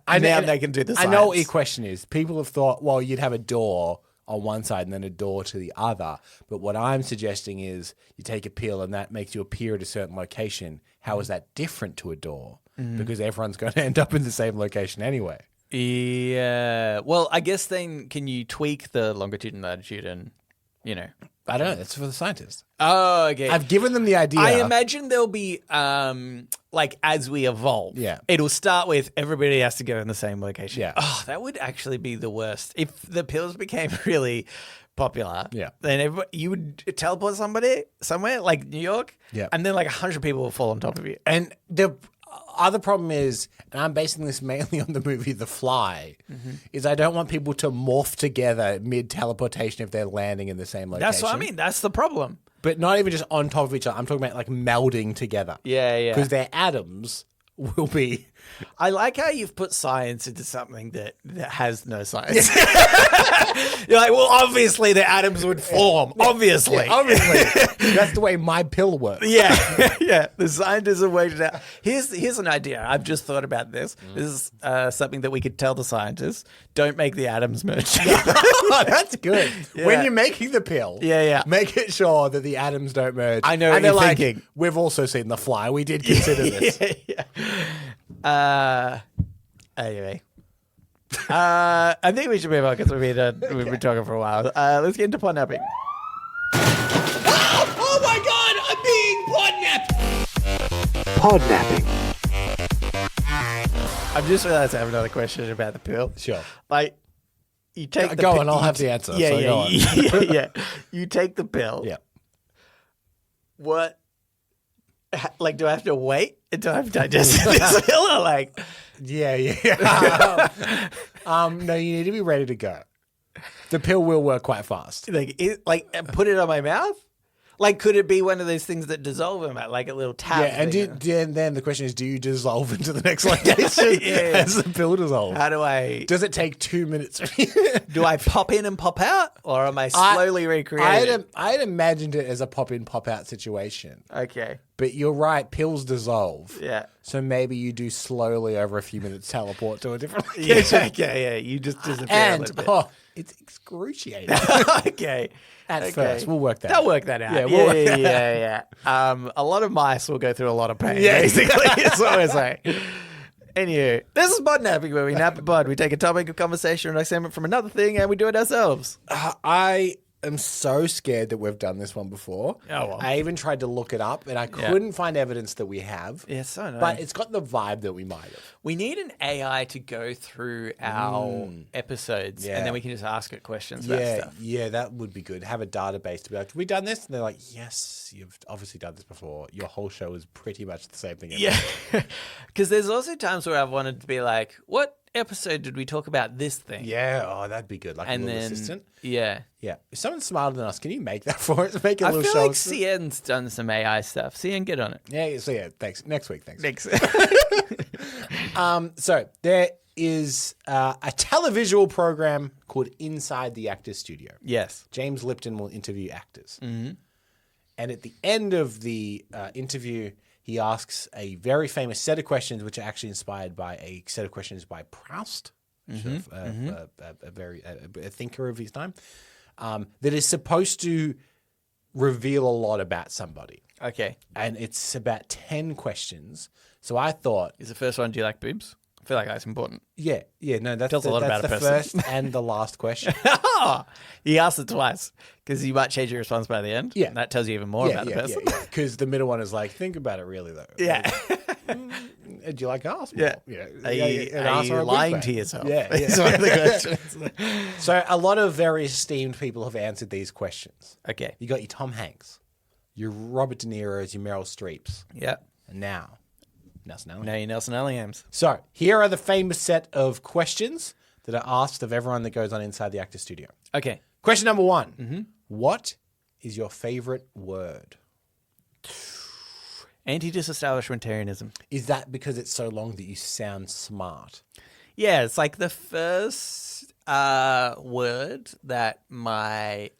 Now they can do the I science. know what your question is. People have thought, well, you'd have a door on one side and then a door to the other. But what I'm suggesting is you take a pill and that makes you appear at a certain location. How is that different to a door? Because everyone's going to end up in the same location anyway. Yeah. Well, I guess then can you tweak the longitude and latitude and, I don't know. That's for the scientists. Oh, okay. I've given them the idea. I imagine there'll be, like, as we evolve, it'll start with everybody has to go in the same location. Yeah. Oh, that would actually be the worst. If the pills became really popular, then you would teleport somebody somewhere, like New York, and then like 100 people will fall on top of you. And the other problem is, and I'm basing this mainly on the movie The Fly, is I don't want people to morph together mid-teleportation if they're landing in the same location. That's what I mean. That's the problem. But not even just on top of each other. I'm talking about like melding together. Yeah. Because their atoms will be... I like how you've put science into something that has no science. You're like, well, obviously the atoms would form. Obviously. Obviously. That's the way my pill works. Yeah. The scientists have worked it out. Here's an idea. I've just thought about this. This is something that we could tell the scientists. Don't make the atoms merge. Oh, that's good. Yeah. When you're making the pill, make it sure that the atoms don't merge. I know and what you're they're thinking. We've also seen The Fly. We did consider this. Anyway. I think we should move on because we've been talking for a while. Let's get into podnapping. Oh my God, I'm being podnapped. Podnapping. I've just realized I have another question about the pill. Sure. Like, you take the Go pill. on, I'll have the answer. Yeah, so go on. yeah. You take the pill. Yeah. What? Like, do I have to wait until I've digested this pill, or like? Yeah. No, you need to be ready to go. The pill will work quite fast. Put it on my mouth? Like, could it be one of those things that dissolve in my, like a little tab? Yeah, and thing? then the question is, do you dissolve into the next location as the pill dissolves? How do I? Does it take 2 minutes? Do I pop in and pop out, or am I slowly recreating? I had imagined it as a pop in, pop out situation. Okay. But you're right, pills dissolve. Yeah. So maybe you do slowly over a few minutes teleport to a different location. Yeah. You just disappear a And little bit. it's excruciating. Okay. At first, we'll work that They'll out. work that out. Yeah, we'll work that Yeah. A lot of mice will go through a lot of pain, basically. That's what we're saying. Anyway, this is Podnapping, where we nap a pod. We take a topic of conversation or a segment from another thing, and we do it ourselves. I am so scared that we've done this one before. Oh, well. I even tried to look it up, and I couldn't find evidence that we have. Yeah, so annoying. But it's got the vibe that we might have. We need an AI to go through our episodes, Yeah. and then we can just ask it questions about stuff. Yeah, that would be good. Have a database to be like, have we done this? And they're like, yes, you've obviously done this before. Your whole show is pretty much the same thing. Yeah, because there's also times where I've wanted to be like, what episode did we talk about this thing? Yeah, oh, that'd be good. Like And a little then, assistant. yeah. Yeah. If someone's smarter than us, can you make that for us? Make a I little feel show. like CN's done some AI stuff. CN, get on it. Yeah, so yeah, thanks. Next week, thanks. Thanks. So there is a televisual program called Inside the Actors Studio. Yes. James Lipton will interview actors. Mm-hmm. And at the end of the interview, he asks a very famous set of questions, which are actually inspired by a set of questions by Proust, a thinker of his time, that is supposed to reveal a lot about somebody. Okay. And it's about 10 questions. So I thought, Is the first one, do you like boobs? I feel like that's important. no, that's Tells a lot about the a person. first and the last question. He asked it twice because you might change your response by the end. Yeah. And that tells you even more about the person. Because the middle one is like, think about it really, though. Yeah. Do you like ass? Yeah. Are you lying to yourself? Yeah. It's one of the questions. So a lot of very esteemed people have answered these questions. Okay. You got your Tom Hanks, your Robert De Niro's, your Meryl Streeps, Yeah. and now Nelson Ellingham. No, you Nelson Ellinghams. So here are the famous set of questions that are asked of everyone that goes on Inside the Actors Studio. Okay. Question number one. What is your favorite word? Anti-disestablishmentarianism. Is that because it's so long that you sound smart? Yeah, it's like the first word that my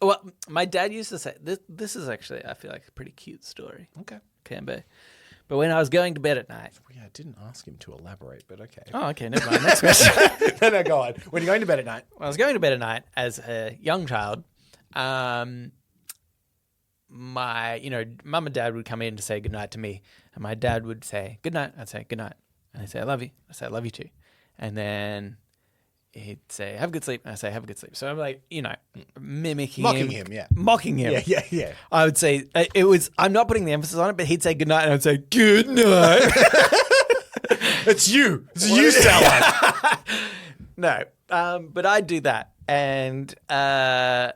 dad used to say. This is actually, I feel like, a pretty cute story. Okay. Can be. But when I was going to bed at night. Yeah, I didn't ask him to elaborate, but okay. Oh, okay, never mind. Next question. No, go on. When you're going to bed at night. When I was going to bed at night as a young child, my, mum and dad would come in to say goodnight to me. And my dad would say, good night. I'd say, good night. And he'd say, I love you. I'd say, I love you too. And then he'd say, have a good sleep. And I'd say, have a good sleep. So I'm like, mimicking Mocking him, yeah. Mocking him. Yeah. I would say, I'm not putting the emphasis on it, but he'd say good night. And I'd say, good night. It's you. It's you, Sally. No. But I'd do that. And so I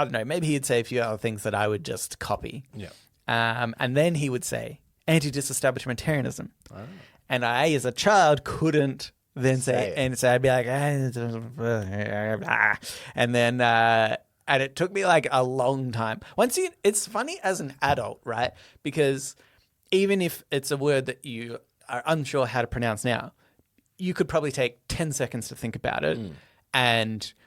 don't know, maybe he'd say a few other things that I would just copy. Yeah. And then he would say anti-disestablishmentarianism. Oh. And I, as a child, couldn't then say it. And so I'd be like, and then, and it took me like a long time. It's funny as an adult, right? Because even if it's a word that you are unsure how to pronounce now, you could probably take 10 seconds to think about it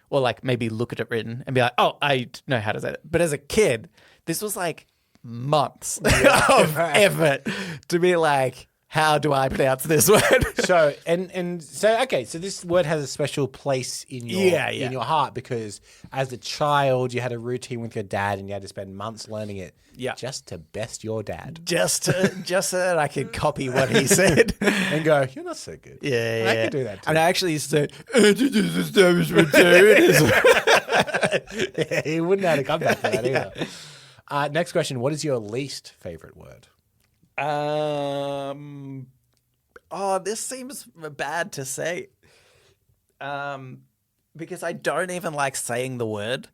or like maybe look at it written and be like, oh, I know how to say it. But as a kid, this was like months of effort to be like, how do I pronounce this word? So this word has a special place in your in your heart because as a child you had a routine with your dad and you had to spend months learning it just to best your dad. Just so that I could copy what he said. And go, you're not so good. Yeah. I could do that too. And I actually used to say, anti-disestablishmentarianism. Yeah, he wouldn't have to come back for that either. Next question, what is your least favorite word? This seems bad to say. Because I don't even like saying the word.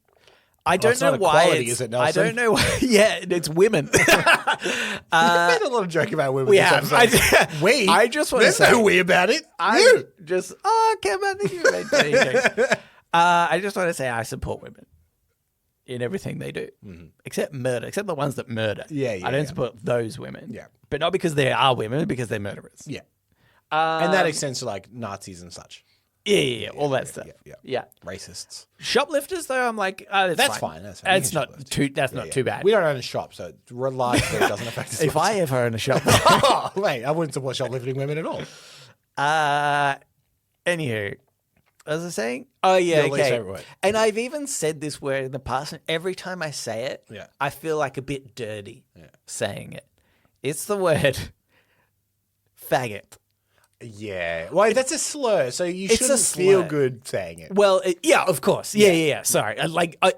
I don't know why. Equality, is it, Nelson? I don't know why. Yeah, it's women. We've made a lot of joke about women. We have. I just want to say. There's no we about it. I just want to say I support women in everything they do, except murder, except the ones that murder. I don't support those women. Yeah. But not because they are women, because they're murderers. Yeah. And that extends to like Nazis and such. Yeah, all that stuff. Yeah. Racists. Shoplifters, though, I'm like, that's fine. That's fine. It's not too. That's not too bad. We don't own a shop, so largely it doesn't affect us. If I ever own a shop, wait, I wouldn't support shoplifting women at all. Anywho, what was I saying? Oh yeah, Your least favorite word. And I've even said this word in the past, and every time I say it, Yeah. I feel like a bit dirty saying it. It's the word faggot. Yeah. Well, that's a slur, so you It's a shouldn't slur. feel good saying it. Well, yeah, of course. Yeah. Sorry.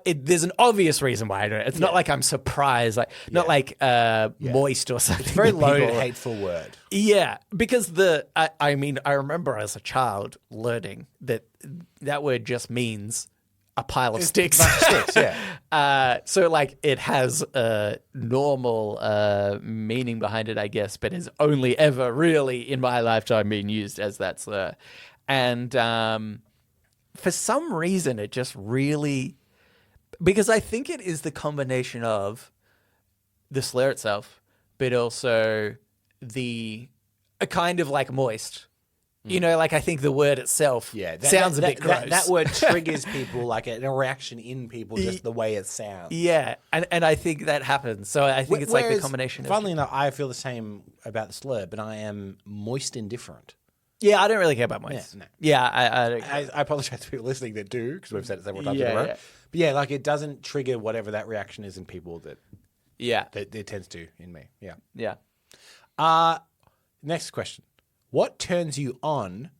There's an obvious reason why I don't. It's not like I'm surprised. Not like moist or something. It's a very that loaded, people- hateful word. Yeah, because I mean, I remember as a child learning that word just means a pile of sticks. Sticks, yeah. So like it has a normal meaning behind it, I guess, but has only ever really in my lifetime been used as that slur. And for some reason, it just really, because I think it is the combination of the slur itself, but also a kind of like moist. You know, like I think the word itself sounds a bit gross. That word triggers people, like a reaction in people, just the way it sounds. Yeah, and I think that happens. So I think it's like the combination. Funnily enough, I feel the same about the slur, but I am moist indifferent. Yeah, I don't really care about moist. Yeah, no. Yeah, I apologize to people listening that do, because we've said it several times in a row. Yeah. But yeah, like it doesn't trigger whatever that reaction is in people that it tends to in me. Yeah. Yeah. Next question. What turns you on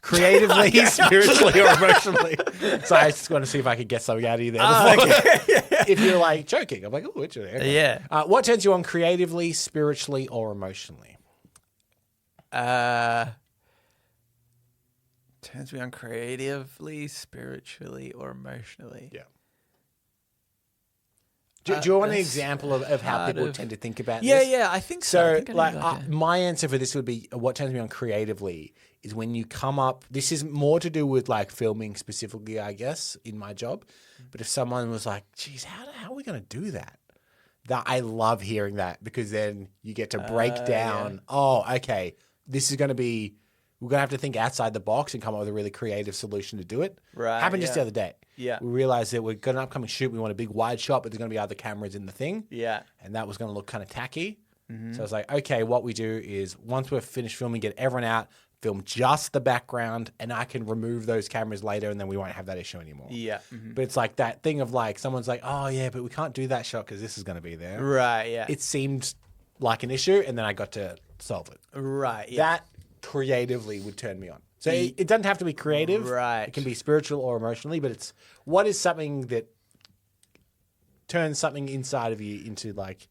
creatively, spiritually, or emotionally? So I just want to see if I could get something out of you there. If you're like joking, I'm like, oh, actually. Okay. Yeah. What turns you on creatively, spiritually, or emotionally? Turns me on creatively, spiritually, or emotionally. Yeah. Do you want an that's example of how people tend to think about this? Yeah, I think so. I think I know My answer for this would be what turns me on creatively is when you come up. This is more to do with like filming specifically, I guess, in my job. But if someone was like, "Geez, how are we going to do that?" That I love hearing that because then you get to break down. Oh, okay, this is going to be. We're going to have to think outside the box and come up with a really creative solution to do it. Right, Happened just the yeah. other day. Yeah. We realized that we've got an upcoming shoot. We want a big wide shot, but there's going to be other cameras in the thing. Yeah. And that was going to look kind of tacky. So I was like, okay, what we do is once we're finished filming, get everyone out, film just the background, and I can remove those cameras later, and then we won't have that issue anymore. Yeah. But it's like that thing of like, someone's like, oh, yeah, but we can't do that shot because this is going to be there. Right, yeah. It seemed like an issue, and then I got to solve it. Right, yeah. That creatively would turn me on. So it doesn't have to be creative. Right. It can be spiritual or emotionally, but it's what is something that turns something inside of you into like...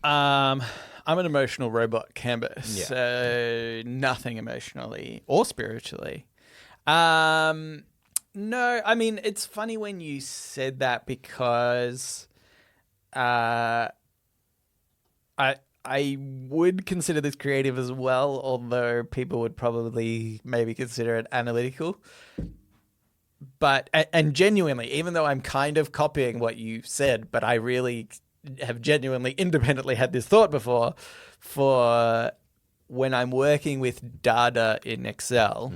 I'm an emotional robot, Canberra, so nothing emotionally or spiritually. No, I mean, it's funny when you said that because I would consider this creative as well, although people would probably maybe consider it analytical. But, and genuinely, even though I'm kind of copying what you said, but I really have genuinely independently had this thought before, for when I'm working with data in Excel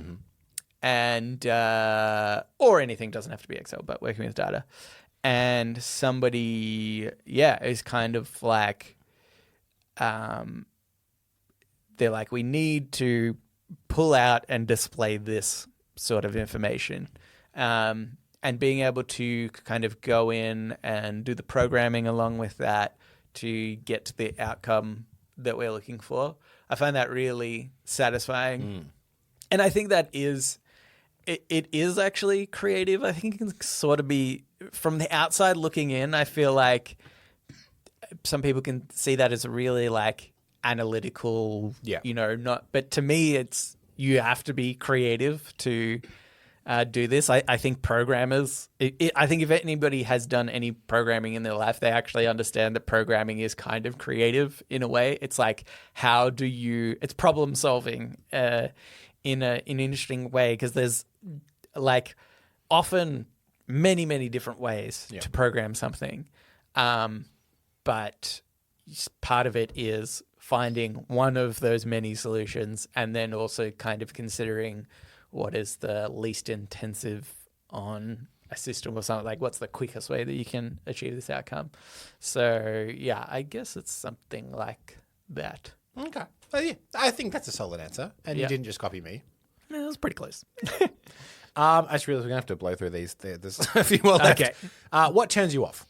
and, or anything, doesn't have to be Excel, but working with data, and somebody, is kind of like, they're like, we need to pull out and display this sort of information. And being able to kind of go in and do the programming along with that to get to the outcome that we're looking for. I find that really satisfying. And I think that is, it is actually creative. I think it can sort of be, from the outside looking in, I feel like some people can see that as a really like analytical, but to me, it's, you have to be creative to do this. I think programmers, I think if anybody has done any programming in their life, they actually understand that programming is kind of creative in a way. It's like, how do you, it's problem solving in an interesting way, because there's like often many, many different ways to program something. But part of it is finding one of those many solutions and then also kind of considering what is the least intensive on a system or something, like what's the quickest way that you can achieve this outcome. So, yeah, I guess it's something like that. Okay. Well, yeah, I think that's a solid answer. And you didn't just copy me. Yeah, it was pretty close. I just realized we're going to have to blow through these. There's a few more left. Okay. What turns you off?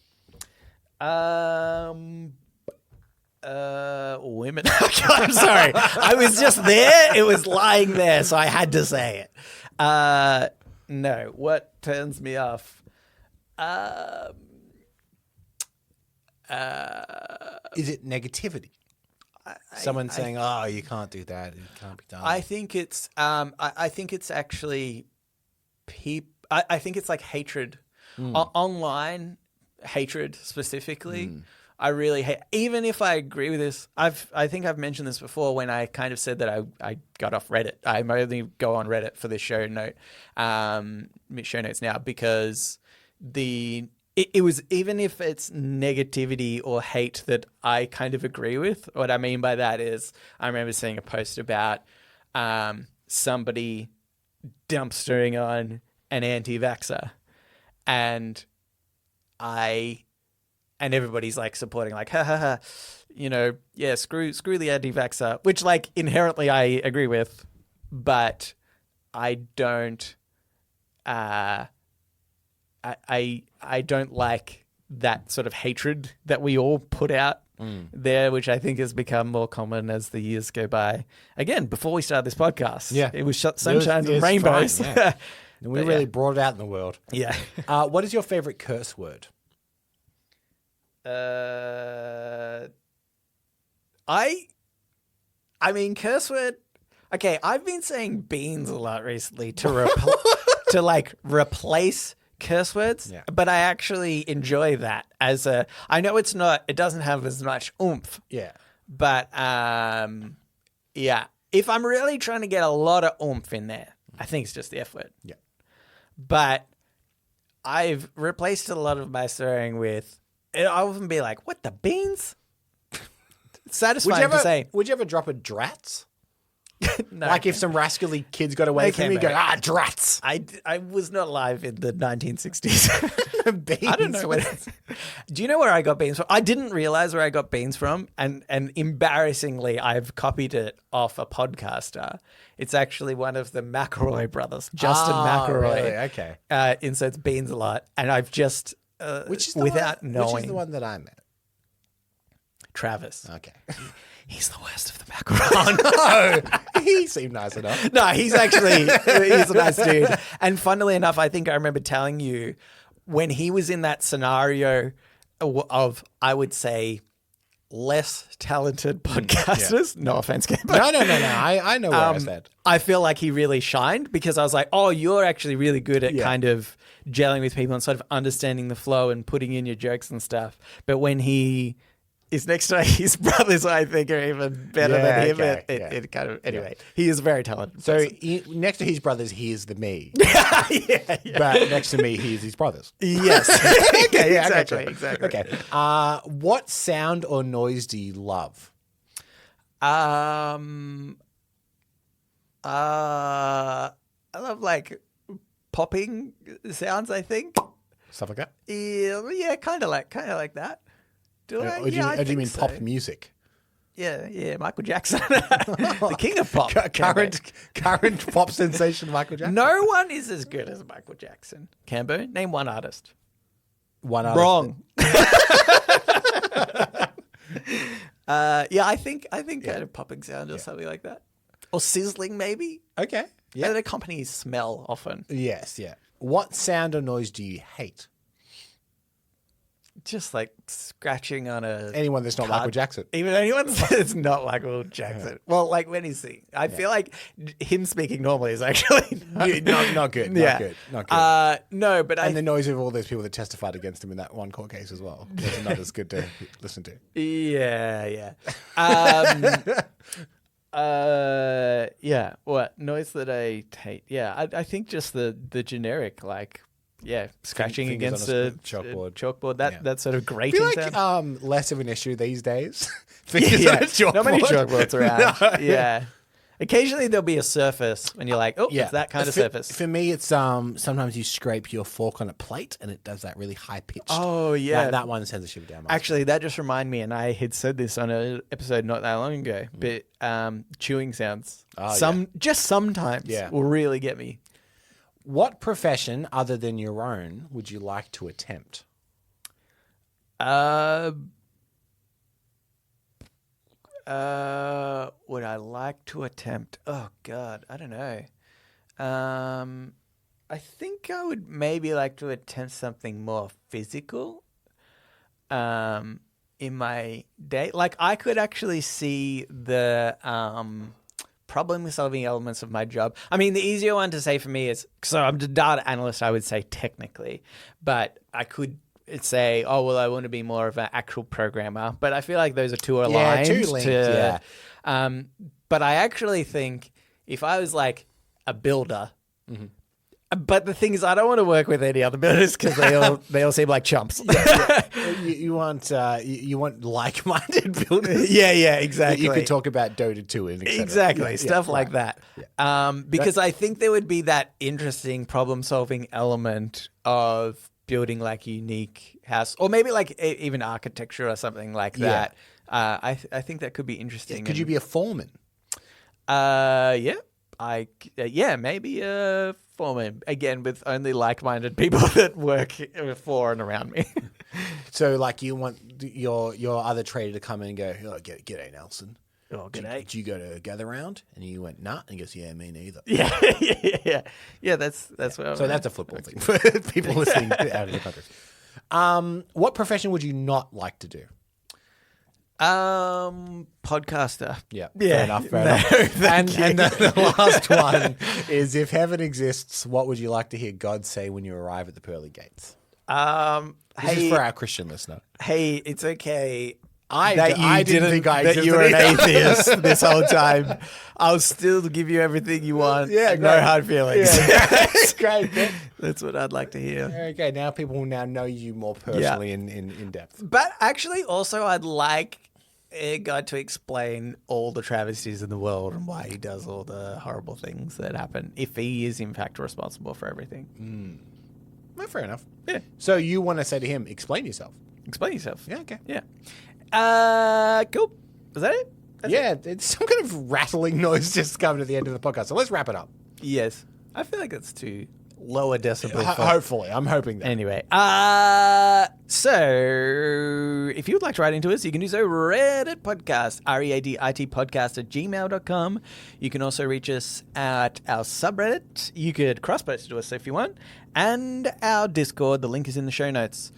Women. I'm sorry. I was just there. It was lying there, so I had to say it. No. What turns me off? Is it negativity? Someone saying, "Oh, you can't do that. It can't be done." I think it's. I think it's actually. I think it's like hatred, online hatred specifically. I really hate. Even if I agree with this, I think I've mentioned this before when I kind of said that I got off Reddit. I only go on Reddit for this show notes now because it was, even if it's negativity or hate that I kind of agree with. What I mean by that is I remember seeing a post about somebody dumpstering on an anti-vaxxer, and everybody's like supporting, like, ha ha ha, yeah, screw the anti-vaxxer, which like inherently I agree with, but I don't, I don't like that sort of hatred that we all put out there, which I think has become more common as the years go by. Again, before we started this podcast, it was sunshine and rainbows. Fine, yeah. And we really brought it out in the world. Yeah. What is your favorite curse word? I mean, curse word. Okay, I've been saying beans a lot recently to to like replace curse words, but I actually enjoy that as a. I know it doesn't have as much oomph. Yeah. But yeah, if I'm really trying to get a lot of oomph in there, I think it's just the F word. Yeah. But I've replaced a lot of my swearing with. I'll often be like, "What the beans?" It's satisfying to say. Would you ever drop a drats? No. Like if some rascally kids got away from me, go, drats. I was not alive in the 1960s. Beans. I don't know what. Do you know where I got beans from? I didn't realize where I got beans from, and embarrassingly, I've copied it off a podcaster. It's actually one of the McElroy brothers, Justin McElroy. Really? Okay. Inserts beans a lot, and I've just which is the without one, knowing. Which is the one that I met? Travis. Okay. He's the worst of the McElroy. Oh, no. He seemed nice enough. No, he's a nice dude. And funnily enough, I think I remember telling you when he was in that scenario of, I would say, less talented podcasters. No offense, Campo. No. I know where I said. I feel like he really shined because I was like, oh, you're actually really good at kind of gelling with people and sort of understanding the flow and putting in your jokes and stuff. But when he is next to his brothers, I think, are even better than him. Okay, it kind of, anyway, he is very talented. So next to his brothers, he is the me. yeah. But next to me, he is his brothers. Yes. Okay, yeah, exactly. Okay. What sound or noise do you love? I love like popping sounds, I think. Stuff like that? Yeah, kind of like that. Do I? Or do you mean pop music? Yeah, Michael Jackson, the king of pop. Current pop sensation, Michael Jackson. No one is as good as Michael Jackson. Cambo, name one artist. One artist. Wrong. I think kind of popping sound or something like that, or sizzling maybe. Okay. Yeah, that accompanies smell often. Yes. Yeah. What sound or noise do you hate? Just like scratching on anyone that's not Michael Jackson. Even anyone that's not Michael Jackson. Yeah. Well, like when he's singing. I feel like him speaking normally is actually not good. Not good. No, but the noise of all those people that testified against him in that one court case as well. That's not as good to listen to. Yeah. What noise that I hate? Yeah, I think just the generic like. Yeah, scratching against a chalkboard. That sort of grating sound. I feel like less of an issue these days. Not many chalkboards around. No. Yeah. Occasionally there'll be a surface when you're like, it's that kind of surface. For me, it's sometimes you scrape your fork on a plate and it does that really high pitched. Oh yeah, that one sends a shiver down my Actually, that just reminded me, and I had said this on an episode not that long ago. But chewing sounds, just sometimes, will really get me. What profession other than your own would you like to attempt? Would I like to attempt? Oh God, I don't know. I think I would maybe like to attempt something more physical. In my day, like I could actually see the problem-solving elements of my job. I mean, the easier one to say for me is, so I'm a data analyst, I would say technically, but I could say, oh, well, I want to be more of an actual programmer. But I feel like those are two aligned. two linked, But I actually think if I was like a builder, but the thing is, I don't want to work with any other builders because they all seem like chumps. You want like-minded builders. Yeah, exactly. You could talk about Dota 2 and et cetera. Exactly, stuff like that. Yeah. Because I think there would be that interesting problem-solving element of building like unique house, or maybe like even architecture or something like that. I think that could be interesting. Could you be a foreman? Yeah. Maybe a foreman again with only like-minded people that work for and around me. So, like, you want your other trader to come in and go, "Oh, g'day, Nelson. Oh, g'day. Did you go to gather round?" And you went, "Nah." And he goes, "Yeah, me neither." Yeah. That's what. So that's a football thing for people listening out of the country. What profession would you not like to do? Podcaster. Yeah. Fair enough. And the last one is, if heaven exists, what would you like to hear God say when you arrive at the pearly gates? This is for our Christian listener. Hey, it's okay. I didn't think that you were an atheist this whole time. I'll still give you everything you want. Yeah, no hard feelings. Yeah. Great. That's what I'd like to hear. Okay, now people will now know you more personally in depth. But actually, also, I'd like God to explain all the travesties in the world and why he does all the horrible things that happen, if he is in fact responsible for everything. Well, fair enough. Yeah. So you want to say to him, explain yourself. Explain yourself. Yeah, okay. Yeah. Cool. Is that it? It's some kind of rattling noise just coming to the end of the podcast. So let's wrap it up. Yes. I feel like it's too lower decibel. Hopefully. I'm hoping that. Anyway, so if you would like to write into us, you can do so Reddit podcast, READIT podcast at gmail.com. You can also reach us at our subreddit. You could cross-post to us if you want. And our Discord, the link is in the show notes.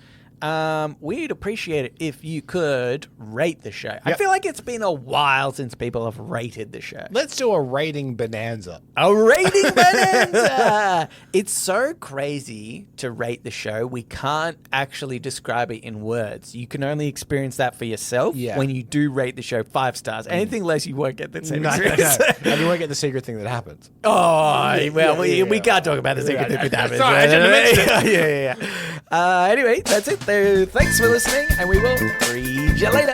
We'd appreciate it if you could rate the show. I feel like it's been a while since people have rated the show. Let's do a rating bonanza. A rating bonanza! It's so crazy to rate the show. We can't actually describe it in words. You can only experience that for yourself when you do rate the show 5 stars. Anything less, you won't get that same experience. No. And you won't get the secret thing that happens. Oh, well, we can't talk about the secret thing that happens. Sorry, I shouldn't have mentioned it. Anyway, that's it. Thanks for listening, and we will read you later.